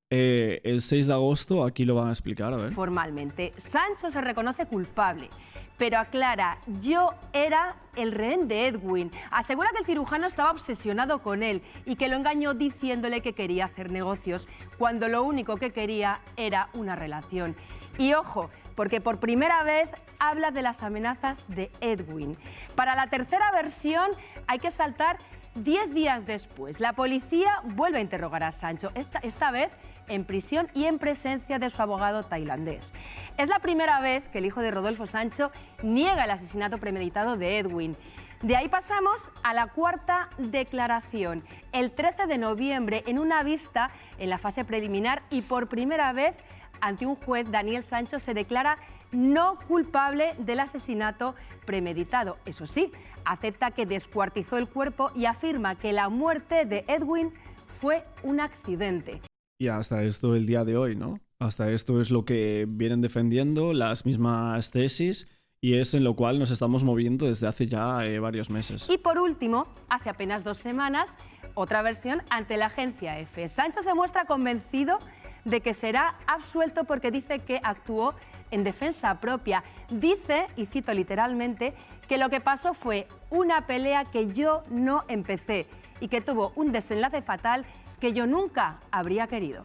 El 6 de agosto, aquí lo van a explicar, a ver. Formalmente, Sancho se reconoce culpable, pero aclara, yo era el rehén de Edwin. Asegura que el cirujano estaba obsesionado con él y que lo engañó diciéndole que quería hacer negocios, cuando lo único que quería era una relación. Y ojo, porque por primera vez habla de las amenazas de Edwin. Para la tercera versión hay que saltar 10 días después. La policía vuelve a interrogar a Sancho, esta vez en prisión y en presencia de su abogado tailandés. Es la primera vez que el hijo de Rodolfo Sancho niega el asesinato premeditado de Edwin. De ahí pasamos a la cuarta declaración, el 13 de noviembre, en una vista en la fase preliminar y por primera vez ante un juez, Daniel Sancho se declara no culpable del asesinato premeditado. Eso sí, acepta que descuartizó el cuerpo y afirma que la muerte de Edwin fue un accidente. Y hasta esto el día de hoy, ¿no? Hasta esto es lo que vienen defendiendo, las mismas tesis, y es en lo cual nos estamos moviendo desde hace ya varios meses. Y por último, hace apenas 2 semanas, otra versión ante la agencia EFE. Sancho se muestra convencido de que será absuelto porque dice que actuó en defensa propia. Dice, y cito literalmente, que lo que pasó fue una pelea que yo no empecé y que tuvo un desenlace fatal que yo nunca habría querido.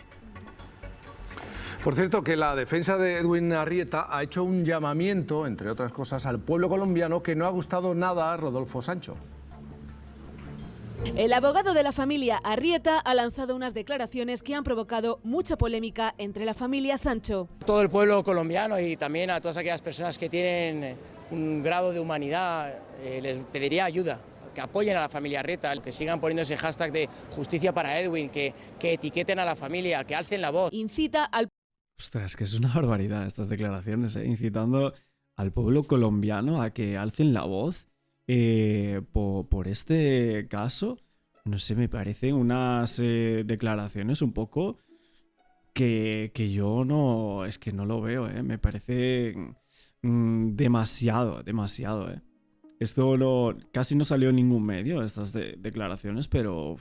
Por cierto, que la defensa de Edwin Arrieta ha hecho un llamamiento, entre otras cosas, al pueblo colombiano que no ha gustado nada a Rodolfo Sancho. El abogado de la familia Arrieta ha lanzado unas declaraciones que han provocado mucha polémica entre la familia Sancho. Todo el pueblo colombiano y también a todas aquellas personas que tienen un grado de humanidad, les pediría ayuda, que apoyen a la familia Arrieta, que sigan poniendo ese hashtag de justicia para Edwin, que etiqueten a la familia, que alcen la voz. Incita al... Ostras, que es una barbaridad estas declaraciones, incitando al pueblo colombiano a que alcen la voz por este caso. No sé, me parecen unas declaraciones un poco que yo no... Es que no lo veo, me parece demasiado. Esto casi no salió en ningún medio, estas declaraciones, pero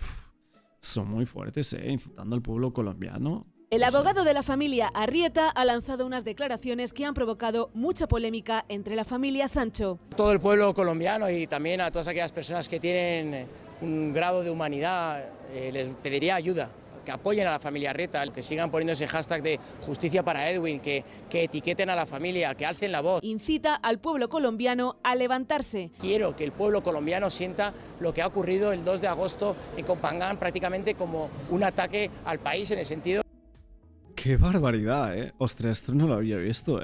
son muy fuertes, incitando al pueblo colombiano. El abogado de la familia Arrieta ha lanzado unas declaraciones que han provocado mucha polémica entre la familia Sancho. Todo el pueblo colombiano y también a todas aquellas personas que tienen un grado de humanidad, les pediría ayuda, que apoyen a la familia Arrieta, que sigan poniendo ese hashtag de justicia para Edwin, que etiqueten a la familia, que alcen la voz. Incita al pueblo colombiano a levantarse. Quiero que el pueblo colombiano sienta lo que ha ocurrido el 2 de agosto en Copangán prácticamente como un ataque al país en el sentido... ¡Qué barbaridad, Ostras, esto no lo había visto,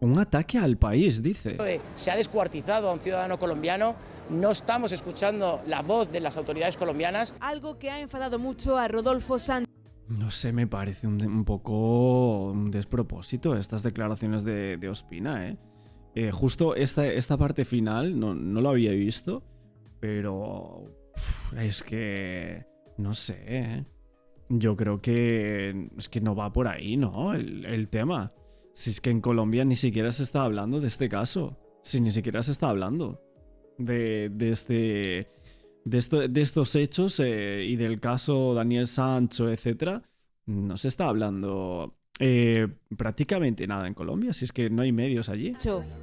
Un ataque al país, dice. Se ha descuartizado a un ciudadano colombiano, no estamos escuchando la voz de las autoridades colombianas. Algo que ha enfadado mucho a Rodolfo Sancho. No sé, me parece un poco un despropósito estas declaraciones de Ospina, Justo esta parte final no lo había visto, pero es que no sé, Yo creo que es que no va por ahí, ¿no? El tema. Si es que en Colombia ni siquiera se está hablando de este caso. Si ni siquiera se está hablando de estos hechos y del caso Daniel Sancho, etc. No se está hablando prácticamente nada en Colombia, si es que no hay medios allí.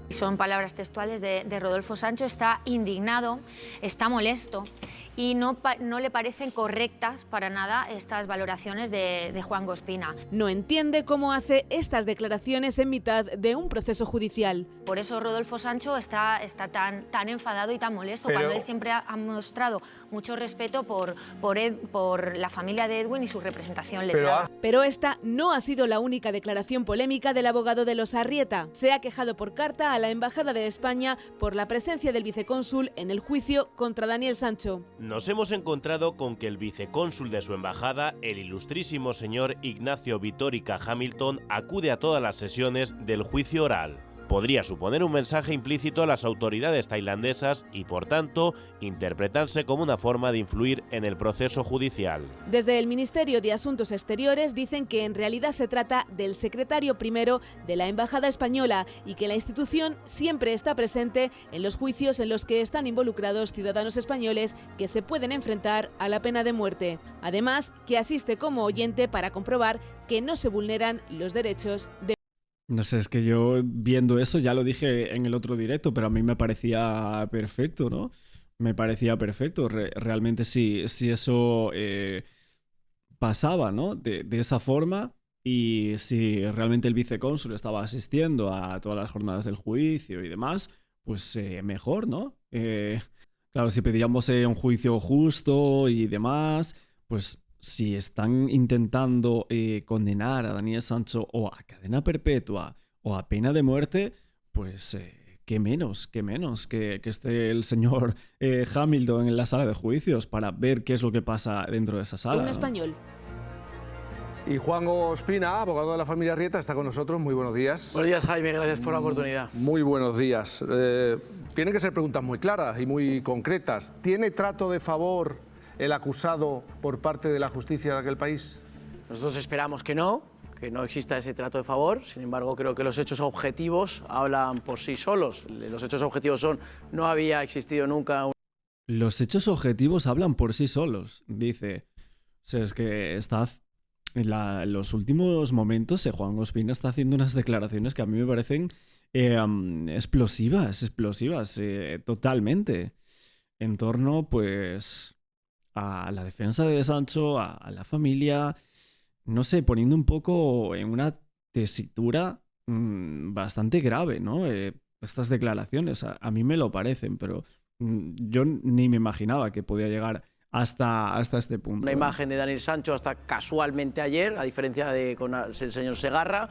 Son palabras textuales de Rodolfo Sancho. Está indignado, está molesto y no le parecen correctas para nada estas valoraciones de Juan Ospina. No entiende cómo hace estas declaraciones en mitad de un proceso judicial. Por eso Rodolfo Sancho está tan enfadado y tan molesto, cuando él siempre ha mostrado mucho respeto por la familia de Edwin y su representación letrada. Pero esta no ha sido la única declaración polémica del abogado de los Arrieta. Se ha quejado por carta a la Embajada de España por la presencia del vicecónsul en el juicio contra Daniel Sancho. Nos hemos encontrado con que el vicecónsul de su embajada, el ilustrísimo señor Ignacio Vitórica Hamilton, acude a todas las sesiones del juicio oral. Podría suponer un mensaje implícito a las autoridades tailandesas y, por tanto, interpretarse como una forma de influir en el proceso judicial. Desde el Ministerio de Asuntos Exteriores dicen que en realidad se trata del secretario primero de la Embajada Española y que la institución siempre está presente en los juicios en los que están involucrados ciudadanos españoles que se pueden enfrentar a la pena de muerte. Además, que asiste como oyente para comprobar que no se vulneran los derechos de... No sé, es que yo viendo eso ya lo dije en el otro directo, pero a mí me parecía perfecto, ¿no? Me parecía perfecto. Realmente si eso pasaba, ¿no? De esa forma, y si realmente el vicecónsul estaba asistiendo a todas las jornadas del juicio y demás, pues mejor, ¿no? Claro, si pedíamos un juicio justo y demás, pues... Si están intentando condenar a Daniel Sancho o a cadena perpetua o a pena de muerte, pues qué menos que esté el señor Hamilton en la sala de juicios para ver qué es lo que pasa dentro de esa sala. Un español. Y Juan Ospina, abogado de la familia Arrieta, está con nosotros. Muy buenos días. Buenos días, Jaime. Gracias por la oportunidad. Muy buenos días. Tienen que ser preguntas muy claras y muy concretas. ¿Tiene trato de favor el acusado por parte de la justicia de aquel país? Nosotros esperamos que no exista ese trato de favor. Sin embargo, creo que los hechos objetivos hablan por sí solos. Los hechos objetivos son: no había existido nunca Los hechos objetivos hablan por sí solos, dice. O sea, es que en los últimos momentos Juan Ospina está haciendo unas declaraciones que a mí me parecen explosivas, totalmente. En torno, pues, a la defensa de Sancho, a la familia, no sé, poniendo un poco en una tesitura bastante grave, ¿no? Estas declaraciones a mí me lo parecen, pero yo ni me imaginaba que podía llegar hasta este punto. Una imagen de Daniel Sancho hasta casualmente ayer, a diferencia de con el señor Segarra.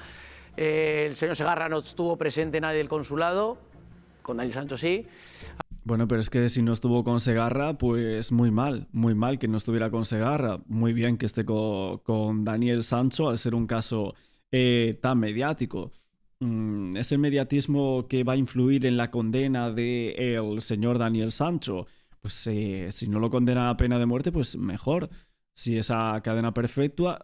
El señor Segarra no estuvo presente nadie del consulado, con Daniel Sancho sí. Bueno, pero es que si no estuvo con Segarra, pues muy mal que no estuviera con Segarra. Muy bien que esté con Daniel Sancho, al ser un caso tan mediático. Ese mediatismo que va a influir en la condena del señor Daniel Sancho, pues si no lo condena a pena de muerte, pues mejor. Si esa cadena perpetua,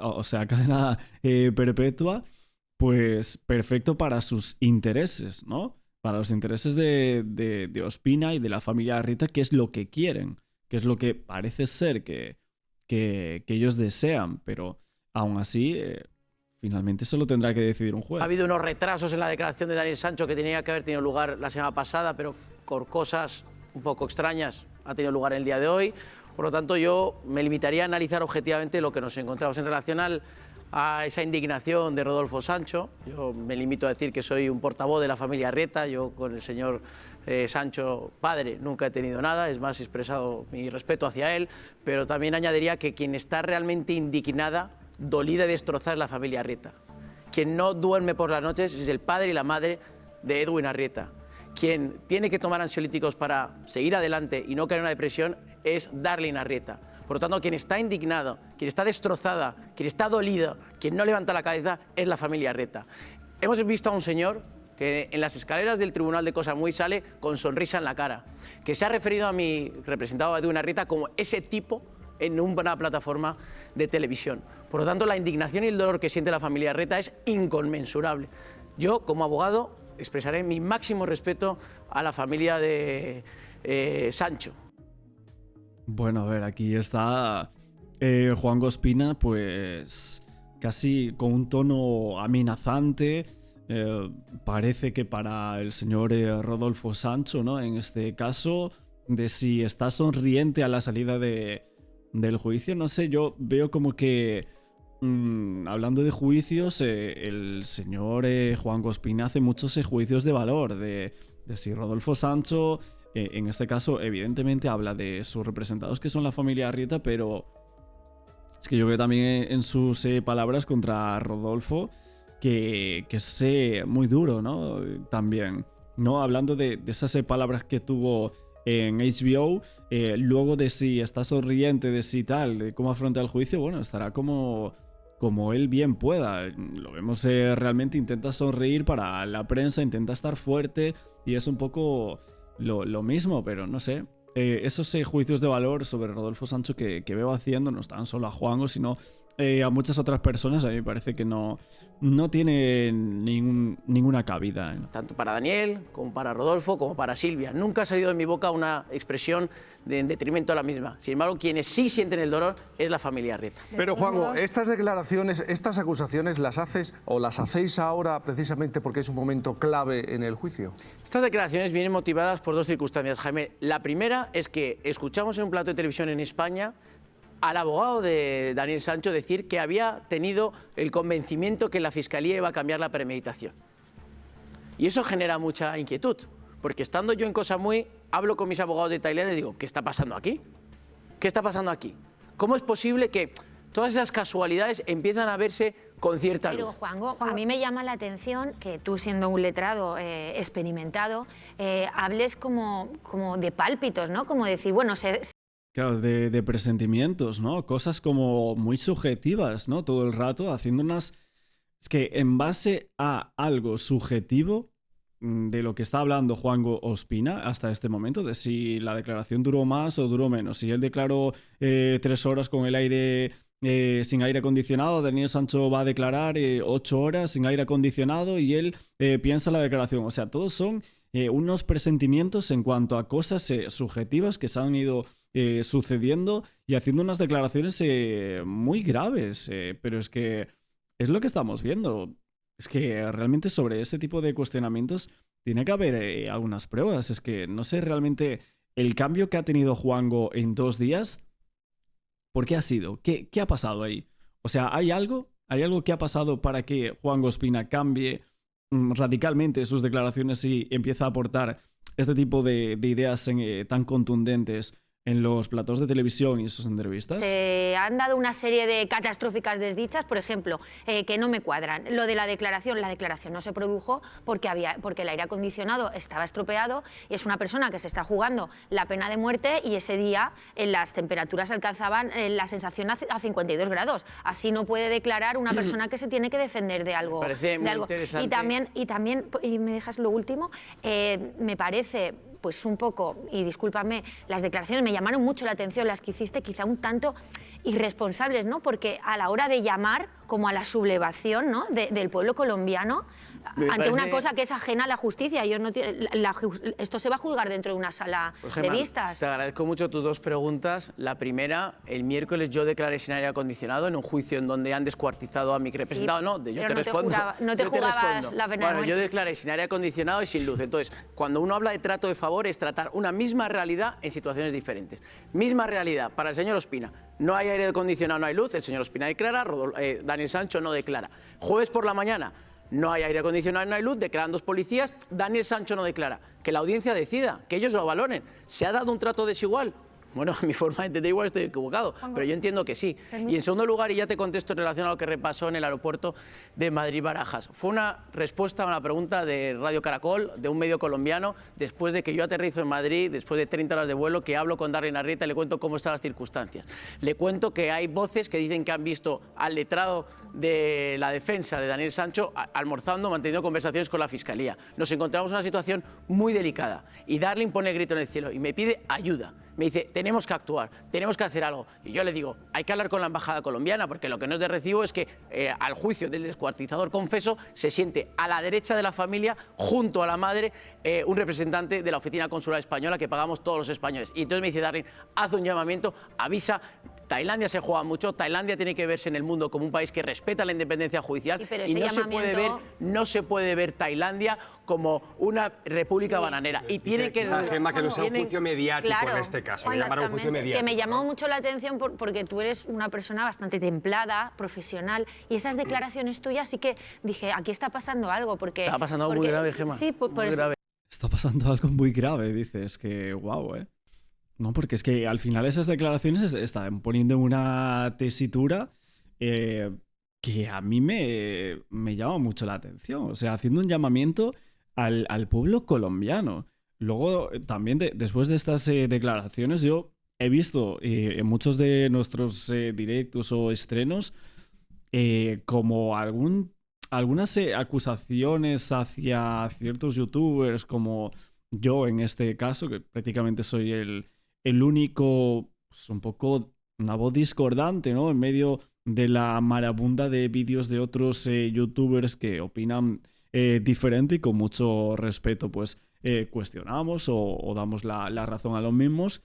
pues perfecto para sus intereses, ¿no? Para los intereses de Ospina y de la familia Arrieta, que es lo que quieren, que es lo que parece ser que ellos desean, pero aún así, finalmente eso lo tendrá que decidir un juez. Ha habido unos retrasos en la declaración de Daniel Sancho que tenía que haber tenido lugar la semana pasada, pero por cosas un poco extrañas ha tenido lugar el día de hoy. Por lo tanto, yo me limitaría a analizar objetivamente lo que nos encontramos en relación a esa indignación de Rodolfo Sancho. Yo me limito a decir que soy un portavoz de la familia Arrieta. Yo con el señor Sancho padre nunca he tenido nada, es más, he expresado mi respeto hacia él, pero también añadiría que quien está realmente indignada, dolida y destrozada es la familia Arrieta. Quien no duerme por las noches es el padre y la madre de Edwin Arrieta. Quien tiene que tomar ansiolíticos para seguir adelante y no caer en una depresión es Darlene Arrieta. Por lo tanto, quien está indignado, quien está destrozada, quien está dolido, quien no levanta la cabeza es la familia Arrieta. Hemos visto a un señor que en las escaleras del Tribunal de Cosamuy sale con sonrisa en la cara, que se ha referido a mi representado Edwin Arrieta como ese tipo en una plataforma de televisión. Por lo tanto, la indignación y el dolor que siente la familia Arrieta es inconmensurable. Yo, como abogado, expresaré mi máximo respeto a la familia de Sancho. Bueno, a ver, aquí está Juan Ospina, pues casi con un tono amenazante. Parece que para el señor Rodolfo Sancho, ¿no? En este caso, de si está sonriente a la salida del juicio, no sé, yo veo como que hablando de juicios, el señor Juan Ospina hace muchos juicios de valor, de si Rodolfo Sancho, en este caso, evidentemente habla de sus representados, que son la familia Arrieta, pero es que yo veo también en sus palabras contra Rodolfo que es muy duro, ¿no? También, ¿no? Hablando de esas palabras que tuvo en HBO, luego de si está sonriente, de si tal, de cómo afronta el juicio, bueno, estará como él bien pueda. Lo vemos, realmente intenta sonreír para la prensa, intenta estar fuerte y es un poco lo mismo, pero no sé. Esos juicios de valor sobre Rodolfo Sancho que veo haciendo, no tan solo a Juanjo, sino a muchas otras personas, a mí me parece que no tiene ninguna cabida. Tanto para Daniel, como para Rodolfo, como para Silvia. Nunca ha salido de mi boca una expresión en detrimento a la misma. Sin embargo, quienes sí sienten el dolor es la familia Arrieta. Pero Juanjo, estas declaraciones, estas acusaciones, ¿las hacéis ahora precisamente porque es un momento clave en el juicio? Estas declaraciones vienen motivadas por dos circunstancias, Jaime. La primera es que escuchamos en un plato de televisión en España al abogado de Daniel Sancho decir que había tenido el convencimiento que la Fiscalía iba a cambiar la premeditación. Y eso genera mucha inquietud, porque estando yo en Koh Samui, hablo con mis abogados de Tailandia y digo, ¿qué está pasando aquí? ¿Qué está pasando aquí? ¿Cómo es posible que todas esas casualidades empiezan a verse con cierta luz? Pero, Juanjo, a mí me llama la atención que tú, siendo un letrado experimentado, hables como de pálpitos, ¿no? Como decir, bueno, Claro, de presentimientos, ¿no? Cosas como muy subjetivas, ¿no? Todo el rato haciendo unas... Es que en base a algo subjetivo de lo que está hablando Juan Ospina hasta este momento, de si la declaración duró más o duró menos, si él declaró 3 horas con el aire sin aire acondicionado, Daniel Sancho va a declarar 8 horas sin aire acondicionado y él piensa la declaración. O sea, todos son unos presentimientos en cuanto a cosas subjetivas que se han ido sucediendo y haciendo unas declaraciones muy graves. Pero es que es lo que estamos viendo. Es que realmente sobre ese tipo de cuestionamientos tiene que haber algunas pruebas. Es que no sé realmente el cambio que ha tenido Juanjo en 2 días. ¿Por qué ha sido? ¿Qué ha pasado ahí? O sea, ¿hay algo que ha pasado para que Juanjo Espina cambie radicalmente sus declaraciones y empiece a aportar este tipo de ideas tan contundentes en los platós de televisión y sus entrevistas? Se han dado una serie de catastróficas desdichas, por ejemplo, que no me cuadran. Lo de la declaración no se produjo porque el aire acondicionado estaba estropeado y es una persona que se está jugando la pena de muerte y ese día las temperaturas alcanzaban la sensación a 52 grados. Así no puede declarar una persona que se tiene que defender de algo. Parece muy interesante. Y también, y me dejas lo último, me parece... pues un poco, y discúlpame, las declaraciones me llamaron mucho la atención, las que hiciste quizá un tanto irresponsables, ¿no? Porque a la hora de llamar como a la sublevación, ¿no? del pueblo colombiano ante una cosa que es ajena a la justicia. Ellos no tienen, esto se va a juzgar dentro de una sala pues, de Gemma, vistas. Te agradezco mucho tus 2 preguntas. La primera, el miércoles yo declaré sin aire acondicionado en un juicio en donde han descuartizado a mi representado. Sí, no, yo te respondo. No te jugabas la pena de Bueno, muerte. yo declaré sin aire acondicionado y sin luz. Entonces, cuando uno habla de trato de favor, es tratar una misma realidad en situaciones diferentes. Misma realidad para el señor Ospina. No hay aire acondicionado, no hay luz. El señor Ospina declara, Daniel Sancho no declara. Jueves por la mañana, no hay aire acondicionado, no hay luz, declaran 2 policías, Daniel Sancho no declara. Que la audiencia decida, que ellos lo valoren. ¿Se ha dado un trato desigual? Bueno, a mi forma de entender igual estoy equivocado, pero yo entiendo que sí. Y en segundo lugar, y ya te contesto en relación a lo que repasó en el aeropuerto de Madrid-Barajas, fue una respuesta a una pregunta de Radio Caracol, de un medio colombiano, después de que yo aterrizo en Madrid, después de 30 horas de vuelo, que hablo con Darren Arrieta y le cuento cómo están las circunstancias. Le cuento que hay voces que dicen que han visto al letrado de la defensa de Daniel Sancho almorzando, manteniendo conversaciones con la Fiscalía. Nos encontramos en una situación muy delicada y Darling pone grito en el cielo y me pide ayuda. Me dice, tenemos que actuar, tenemos que hacer algo. Y yo le digo, hay que hablar con la embajada colombiana, porque lo que no es de recibo es que al juicio del descuartizador confeso se siente a la derecha de la familia, junto a la madre, un representante de la oficina consular española que pagamos todos los españoles. Y entonces me dice Darling, haz un llamamiento, avisa. Tailandia se juega mucho, Tailandia tiene que verse en el mundo como un país que respeta la independencia judicial y no se puede ver Tailandia como una república bananera. Y tiene que... Gemma, que no sea un juicio mediático en este caso, llamar a un juicio mediático. Que me llamó mucho la atención porque tú eres una persona bastante templada, profesional, y esas declaraciones tuyas sí que dije, aquí está pasando algo, porque... Está pasando algo muy grave, Gemma. Sí, muy grave. Está pasando algo muy grave, dices, que guau, ¿eh? No, porque es que al final esas declaraciones están poniendo una tesitura que a mí me llama mucho la atención. O sea, haciendo un llamamiento al pueblo colombiano. Luego, también después de estas declaraciones, yo he visto en muchos de nuestros directos o estrenos como algunas acusaciones hacia ciertos youtubers, como yo en este caso, que prácticamente soy el único, pues un poco una voz discordante, ¿no? En medio de la marabunta de vídeos de otros youtubers que opinan diferente y con mucho respeto, pues cuestionamos o damos la razón a los mismos.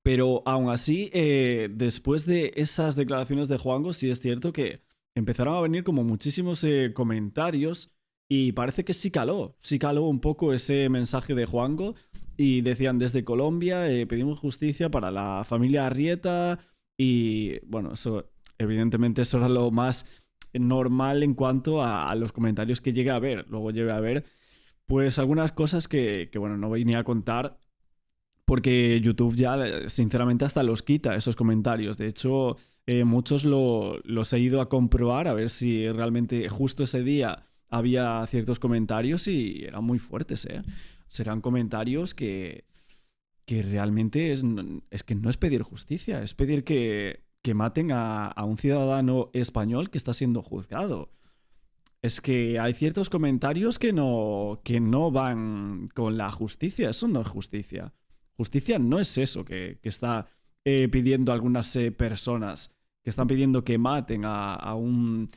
Pero aún así, después de esas declaraciones de Juanjo, sí es cierto que empezaron a venir como muchísimos comentarios y parece que sí caló un poco ese mensaje de Juanjo. Y decían, desde Colombia pedimos justicia para la familia Arrieta. Y bueno, eso evidentemente eso era lo más normal en cuanto a los comentarios que llegué a ver. Luego llegué a ver pues algunas cosas que bueno, no voy ni a contar, porque YouTube ya sinceramente hasta los quita esos comentarios. De hecho, muchos los he ido a comprobar a ver si realmente justo ese día había ciertos comentarios y eran muy fuertes, ¿eh? Serán comentarios que realmente es que no es pedir justicia, es pedir que maten a un ciudadano español que está siendo juzgado. Es que hay ciertos comentarios que no van con la justicia. Eso no es justicia. Justicia no es eso que está pidiendo algunas personas que están pidiendo que maten a un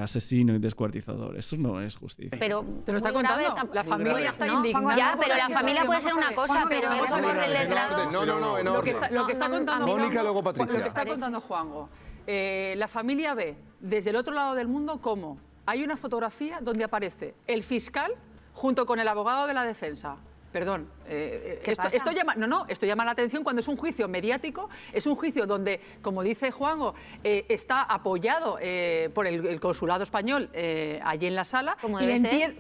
asesino y descuartizador. Eso no es justicia. Pero te lo está contando. La familia está indignada. Ya, pero la familia puede ser una cosa, pero el letrado... No, lo que está contando Mónica, luego Patricia. Lo que está contando Juanjo. La familia ve desde el otro lado del mundo cómo hay una fotografía donde aparece el fiscal junto con el abogado de la defensa. Perdón, esto llama la atención cuando es un juicio mediático, es un juicio donde, como dice Juanjo, está apoyado por el consulado español allí en la sala. Como debe ser.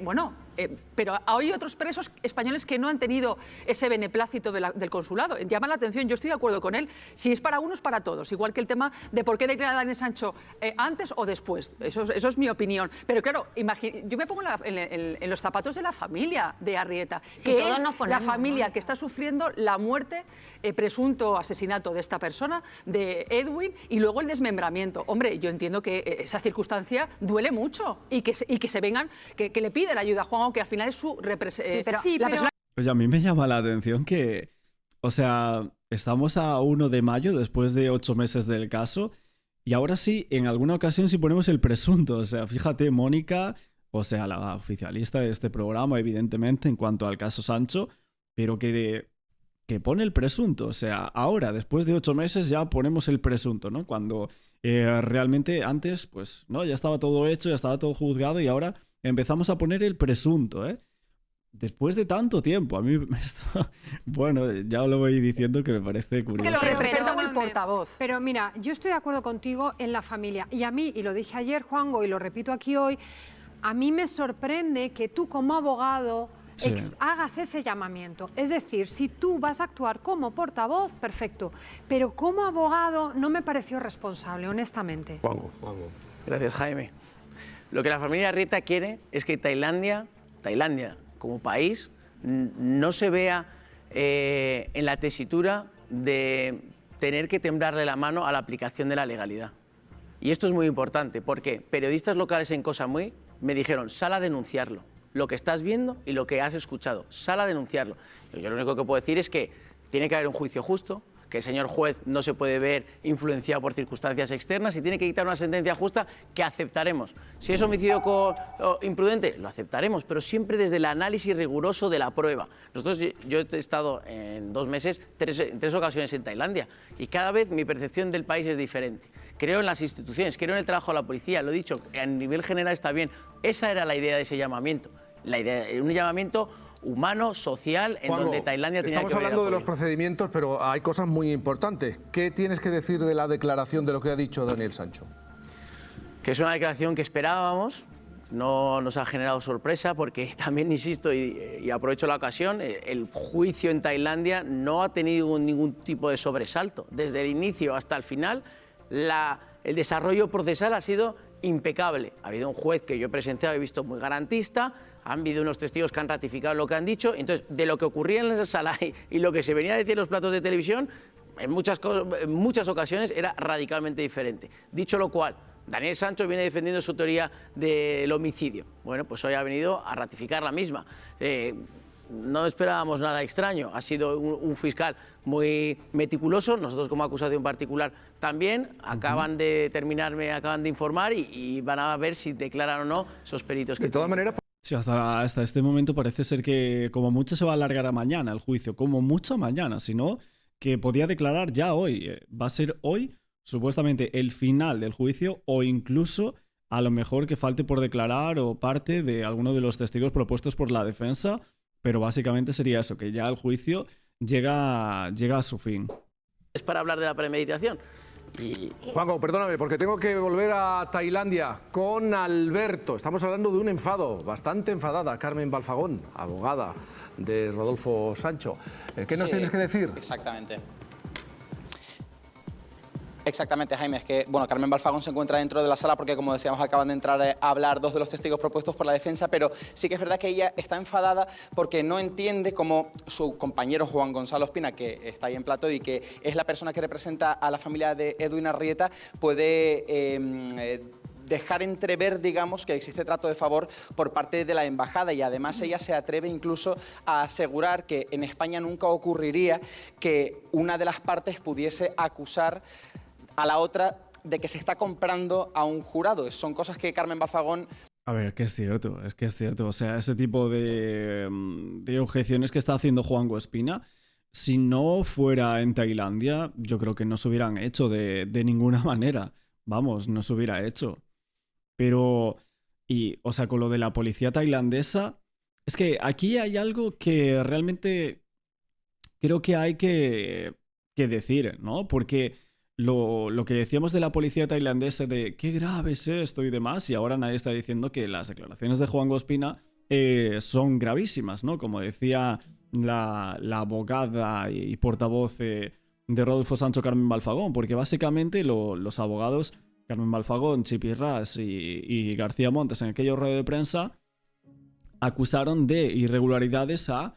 Pero hay otros presos españoles que no han tenido ese beneplácito del consulado. Llama la atención, yo estoy de acuerdo con él, si es para unos, para todos. Igual que el tema de por qué declara Daniel Sancho antes o después. Eso es mi opinión. Pero claro, yo me pongo en los zapatos de la familia de Arrieta, Sí, que todos es nos ponemos, la familia que está sufriendo la muerte, presunto asesinato de esta persona, de Edwin, y luego el desmembramiento. Hombre, yo entiendo que esa circunstancia duele mucho y que se vengan, que le piden ayuda a Juan, que al final es su persona. Oye, a mí me llama la atención que, o sea, estamos a 1 de mayo después de 8 meses del caso y ahora sí, en alguna ocasión sí ponemos el presunto. O sea, fíjate, Mónica, o sea, la oficialista de este programa, evidentemente, en cuanto al caso Sancho, pero que pone el presunto. O sea, ahora, después de 8 meses, ya ponemos el presunto, ¿no? Cuando realmente antes, pues, no, ya estaba todo hecho, ya estaba todo juzgado y ahora empezamos a poner el presunto, ¿eh? Después de tanto tiempo. A mí esto, bueno, ya lo voy diciendo que me parece curioso. Que lo representa como el portavoz. Pero mira, yo estoy de acuerdo contigo en la familia. Y a mí, y lo dije ayer, Juanjo, y lo repito aquí hoy, a mí me sorprende que tú como abogado hagas ese llamamiento. Es decir, si tú vas a actuar como portavoz, perfecto. Pero como abogado no me pareció responsable, honestamente. Juanjo. Gracias, Jaime. Lo que la familia Arrieta quiere es que Tailandia como país no se vea en la tesitura de tener que temblarle la mano a la aplicación de la legalidad. Y esto es muy importante porque periodistas locales en Koh Samui me dijeron, sal a denunciarlo, lo que estás viendo y lo que has escuchado, sal a denunciarlo. Yo lo único que puedo decir es que tiene que haber un juicio justo, que el señor juez no se puede ver influenciado por circunstancias externas y tiene que dictar una sentencia justa que aceptaremos. Si es homicidio imprudente, lo aceptaremos, pero siempre desde el análisis riguroso de la prueba. Yo he estado en 2 meses, en 3 ocasiones en Tailandia y cada vez mi percepción del país es diferente. Creo en las instituciones, creo en el trabajo de la policía, lo he dicho, a nivel general está bien. Esa era la idea de ese llamamiento, un llamamiento humano, social, en Juanjo, donde Tailandia tenía que estamos hablando de los procedimientos, pero hay cosas muy importantes. ¿Qué tienes que decir de la declaración de lo que ha dicho Daniel Sancho? Que es una declaración que esperábamos, no nos ha generado sorpresa porque también, insisto, y aprovecho la ocasión, el juicio en Tailandia no ha tenido ningún tipo de sobresalto. Desde el inicio hasta el final, el desarrollo procesal ha sido impecable. Ha habido un juez que yo he presenciado, he visto muy garantista, han habido unos testigos que han ratificado lo que han dicho, entonces de lo que ocurría en esa sala y lo que se venía a decir en los platos de televisión, en muchas ocasiones era radicalmente diferente. Dicho lo cual, Daniel Sancho viene defendiendo su teoría del homicidio. Bueno, pues hoy ha venido a ratificar la misma. No esperábamos nada extraño, ha sido un fiscal muy meticuloso, nosotros como acusación particular también, acaban de terminarme, acaban de informar y van a ver si declaran o no esos peritos. De todas maneras... Sí, hasta este momento parece ser que como mucho se va a alargar a mañana el juicio, como mucho mañana, sino que podía declarar ya hoy. Va a ser hoy supuestamente el final del juicio o incluso a lo mejor que falte por declarar o parte de alguno de los testigos propuestos por la defensa, pero básicamente sería eso, que ya el juicio llega a su fin. Es para hablar de la premeditación. Juanjo, perdóname, porque tengo que volver a Tailandia con Alberto. Estamos hablando de un enfado, bastante enfadada, Carmen Balfagón, abogada de Rodolfo Sancho. ¿Qué nos tienes que decir? Exactamente, Jaime. Es que, bueno, Carmen Balfagón se encuentra dentro de la sala porque, como decíamos, acaban de entrar a hablar 2 de los testigos propuestos por la defensa, pero sí que es verdad que ella está enfadada porque no entiende cómo su compañero Juan Gonzalo Espina, que está ahí en plató y que es la persona que representa a la familia de Edwin Arrieta, puede dejar entrever, digamos, que existe trato de favor por parte de la embajada, y además ella se atreve incluso a asegurar que en España nunca ocurriría que una de las partes pudiese acusar a la otra de que se está comprando a un jurado. Son cosas que Carmen Balfagón... A ver, que es cierto. O sea, ese tipo de objeciones que está haciendo Juanjo Espina, si no fuera en Tailandia, yo creo que no se hubieran hecho de ninguna manera. Vamos, no se hubiera hecho. Pero, o sea, con lo de la policía tailandesa, es que aquí hay algo que realmente creo que hay que decir, ¿no? Porque lo que decíamos de la policía tailandesa, de qué grave es esto y demás, y ahora nadie está diciendo que las declaraciones de Juanjo Espina son gravísimas, ¿no? Como decía la abogada y portavoz de Rodolfo Sancho, Carmen Balfagón, porque básicamente los abogados Carmen Balfagón, Chipi Ras y García Montes en aquella rueda de prensa acusaron de irregularidades a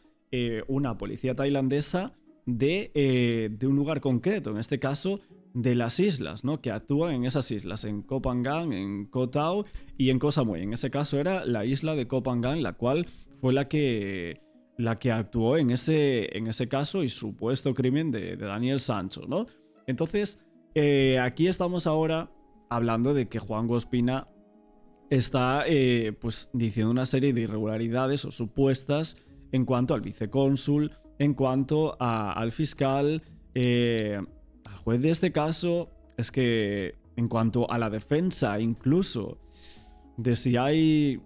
una policía tailandesa de un lugar concreto, en este caso de las islas, ¿no? Que actúan en esas islas, en Koh Phangan, en Koh Tao y en Koh Samui. En ese caso era la isla de Koh Phangan, la cual fue la que actuó en ese caso y supuesto crimen de Daniel Sancho, ¿no? Entonces, aquí estamos ahora hablando de que Juanjo Espina está pues diciendo una serie de irregularidades o supuestas en cuanto al vicecónsul, en cuanto al fiscal, al juez de este caso. Es que en cuanto a la defensa, incluso de si hay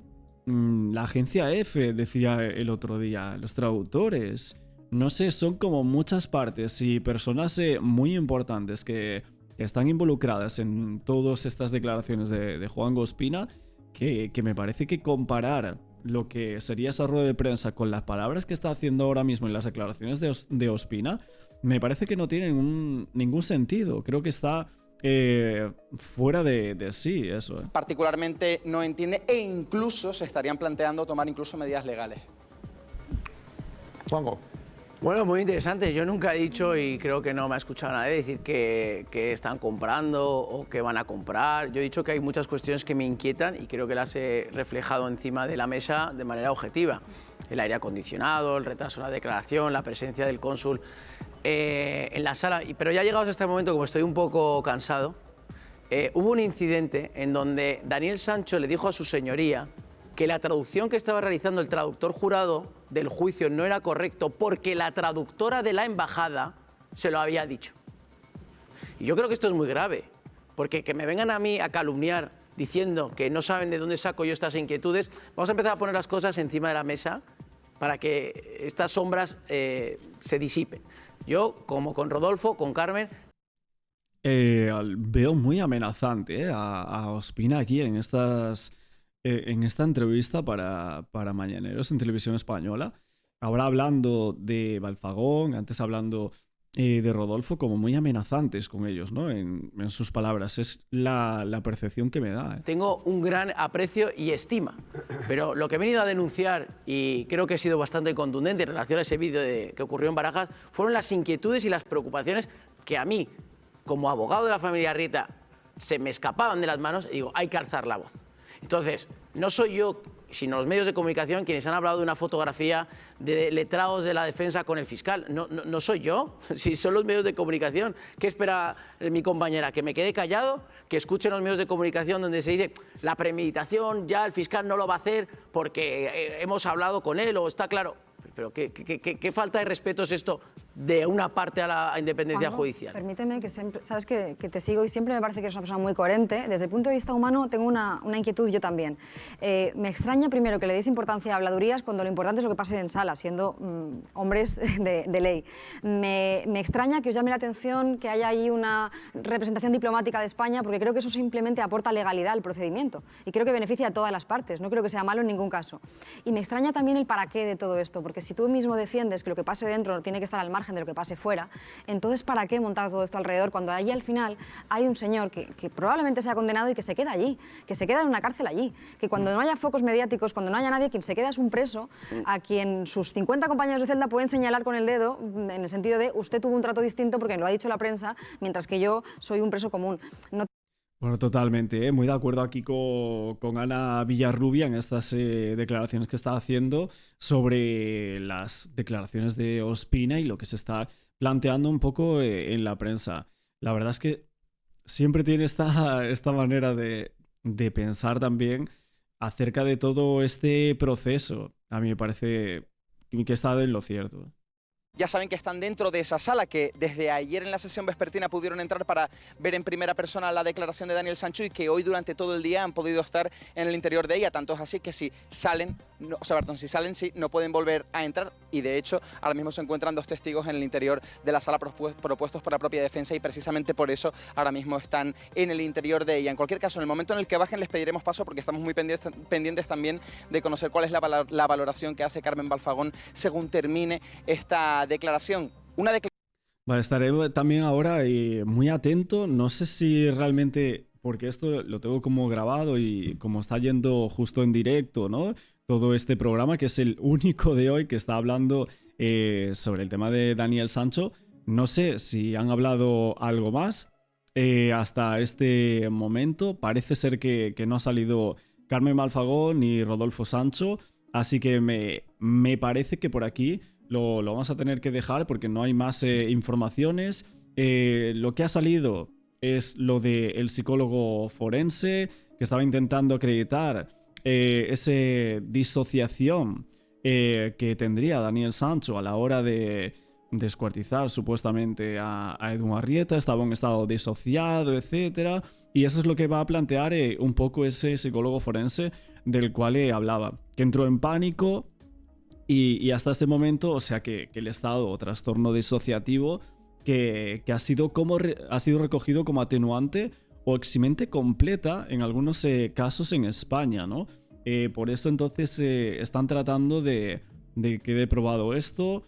la agencia F, decía el otro día, los traductores, no sé, son como muchas partes y personas muy importantes que están involucradas en todas estas declaraciones de Juanjo Espina, que me parece que comparar lo que sería esa rueda de prensa con las palabras que está haciendo ahora mismo en las declaraciones de Ospina, me parece que no tiene ningún sentido. Creo que está fuera de sí eso. Particularmente no entiende e incluso se estarían planteando tomar incluso medidas legales. Juanjo. Bueno, muy interesante. Yo nunca he dicho, y creo que no me ha escuchado nadie decir que están comprando o que van a comprar. Yo he dicho que hay muchas cuestiones que me inquietan y creo que las he reflejado encima de la mesa de manera objetiva. El aire acondicionado, el retraso en la declaración, la presencia del cónsul en la sala. Pero ya llegados a este momento, como estoy un poco cansado, hubo un incidente en donde Daniel Sancho le dijo a su señoría que la traducción que estaba realizando el traductor jurado del juicio no era correcto porque la traductora de la embajada se lo había dicho. Y yo creo que esto es muy grave, porque que me vengan a mí a calumniar diciendo que no saben de dónde saco yo estas inquietudes, vamos a empezar a poner las cosas encima de la mesa para que estas sombras se disipen. Yo, como con Rodolfo, con Carmen... Veo muy amenazante a Ospina aquí en esta entrevista para Mañaneros en Televisión Española. Ahora hablando de Balfagón, antes hablando de Rodolfo, como muy amenazantes con ellos, ¿no? En sus palabras. Es la percepción que me da. Tengo un gran aprecio y estima, pero lo que he venido a denunciar, y creo que he sido bastante contundente en relación a ese vídeo que ocurrió en Barajas, fueron las inquietudes y las preocupaciones que a mí, como abogado de la familia Rita, se me escapaban de las manos y digo, hay que alzar la voz. Entonces, no soy yo, sino los medios de comunicación quienes han hablado de una fotografía de letrados de la defensa con el fiscal. No soy yo, si son los medios de comunicación. ¿Qué espera mi compañera? ¿Que me quede callado? ¿Que escuchen los medios de comunicación donde se dice la premeditación, ya el fiscal no lo va a hacer porque hemos hablado con él o está claro? Pero ¿qué falta de respeto es esto de una parte a la independencia Juanjo, judicial? Permíteme, que siempre, sabes que te sigo y siempre me parece que eres una persona muy coherente. Desde el punto de vista humano tengo una inquietud yo también. Me extraña primero que le deis importancia a habladurías cuando lo importante es lo que pase en sala, siendo hombres de ley. Me extraña que os llame la atención que haya ahí una representación diplomática de España, porque creo que eso simplemente aporta legalidad al procedimiento y creo que beneficia a todas las partes. No creo que sea malo en ningún caso. Y me extraña también el para qué de todo esto, porque si tú mismo defiendes que lo que pase dentro tiene que estar al margen de lo que pase fuera, entonces ¿para qué montar todo esto alrededor cuando allí al final hay un señor que probablemente sea condenado y que se queda allí, que se queda en una cárcel allí, que cuando no haya focos mediáticos, cuando no haya nadie, quien se queda es un preso a quien sus 50 compañeros de celda pueden señalar con el dedo en el sentido de usted tuvo un trato distinto porque lo ha dicho la prensa, mientras que yo soy un preso común. Bueno, totalmente, muy de acuerdo aquí con Ana Villarrubia en estas declaraciones que está haciendo sobre las declaraciones de Ospina y lo que se está planteando un poco en la prensa. La verdad es que siempre tiene esta manera de pensar también acerca de todo este proceso. A mí me parece que está en lo cierto. Ya saben que están dentro de esa sala, que desde ayer en la sesión vespertina pudieron entrar para ver en primera persona la declaración de Daniel Sancho y que hoy durante todo el día han podido estar en el interior de ella. Tanto es así que si salen, sí, no pueden volver a entrar y de hecho ahora mismo se encuentran 2 testigos en el interior de la sala propuestos por la propia defensa y precisamente por eso ahora mismo están en el interior de ella. En cualquier caso, en el momento en el que bajen les pediremos paso porque estamos muy pendientes también de conocer cuál es la valoración que hace Carmen Balfagón según termine esta declaración. Vale, estaré también ahora muy atento. No sé si realmente, porque esto lo tengo como grabado y como está yendo justo en directo, ¿no? Todo este programa, que es el único de hoy que está hablando sobre el tema de Daniel Sancho. No sé si han hablado algo más hasta este momento. Parece ser que no ha salido Carmen Balfagón ni Rodolfo Sancho, así que me parece que por aquí lo vamos a tener que dejar porque no hay más informaciones. Lo que ha salido es lo del psicólogo forense que estaba intentando acreditar esa disociación que tendría Daniel Sancho a la hora de descuartizar supuestamente a Edu Arrieta. Estaba en estado disociado, etc. Y eso es lo que va a plantear un poco ese psicólogo forense del cual hablaba, que entró en pánico. Y hasta ese momento, o sea que el estado o trastorno disociativo que ha sido recogido como atenuante o eximente completa en algunos casos en España, ¿no? Por eso entonces están tratando de que quede probado esto.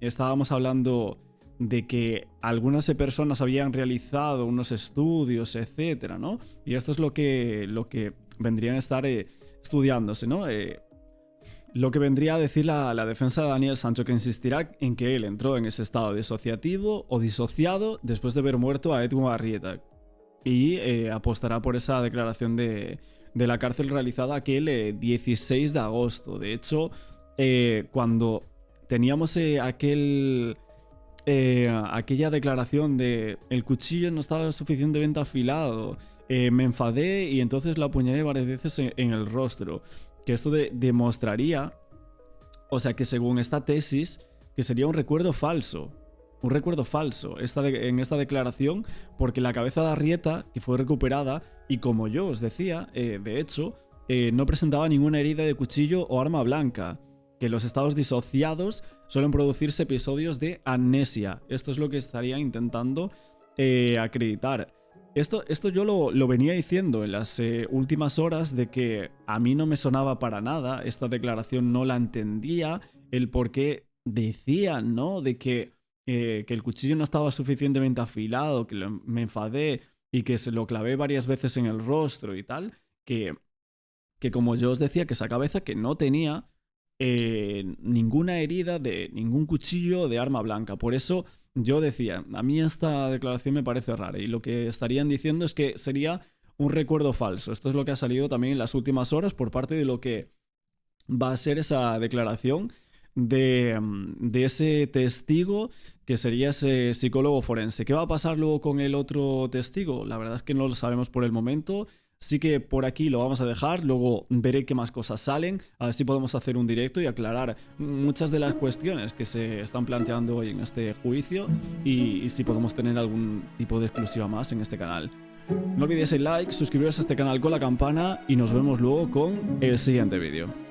Estábamos hablando de que algunas personas habían realizado unos estudios, etcétera, ¿no? Y esto es lo que vendrían a estar estudiándose, ¿no? Lo que vendría a decir la defensa de Daniel Sancho, que insistirá en que él entró en ese estado disociativo o disociado después de ver muerto a Edu Arrieta y apostará por esa declaración de la cárcel realizada aquel 16 de agosto. De hecho, cuando teníamos aquella declaración de el cuchillo no estaba suficientemente afilado, me enfadé y entonces la apuñalé varias veces en el rostro. Que esto demostraría, o sea que según esta tesis, que sería un recuerdo falso. Un recuerdo falso en esta declaración, porque la cabeza de Arrieta, que fue recuperada, y como yo os decía, de hecho, no presentaba ninguna herida de cuchillo o arma blanca. Que en los estados disociados suelen producirse episodios de amnesia. Esto es lo que estaría intentando acreditar. Esto yo lo venía diciendo en las últimas horas, de que a mí no me sonaba para nada, esta declaración no la entendía, el por qué decían, ¿no? De que el cuchillo no estaba suficientemente afilado, que me enfadé y que se lo clavé varias veces en el rostro y tal, que como yo os decía, que esa cabeza que no tenía ninguna herida de ningún cuchillo de arma blanca. Por eso yo decía, a mí esta declaración me parece rara y lo que estarían diciendo es que sería un recuerdo falso. Esto es lo que ha salido también en las últimas horas por parte de lo que va a ser esa declaración de ese testigo que sería ese psicólogo forense. ¿Qué va a pasar luego con el otro testigo? La verdad es que no lo sabemos por el momento. Sí que por aquí lo vamos a dejar, luego veré qué más cosas salen, a ver si podemos hacer un directo y aclarar muchas de las cuestiones que se están planteando hoy en este juicio y si podemos tener algún tipo de exclusiva más en este canal. No olvidéis el like, suscribiros a este canal con la campana y nos vemos luego con el siguiente vídeo.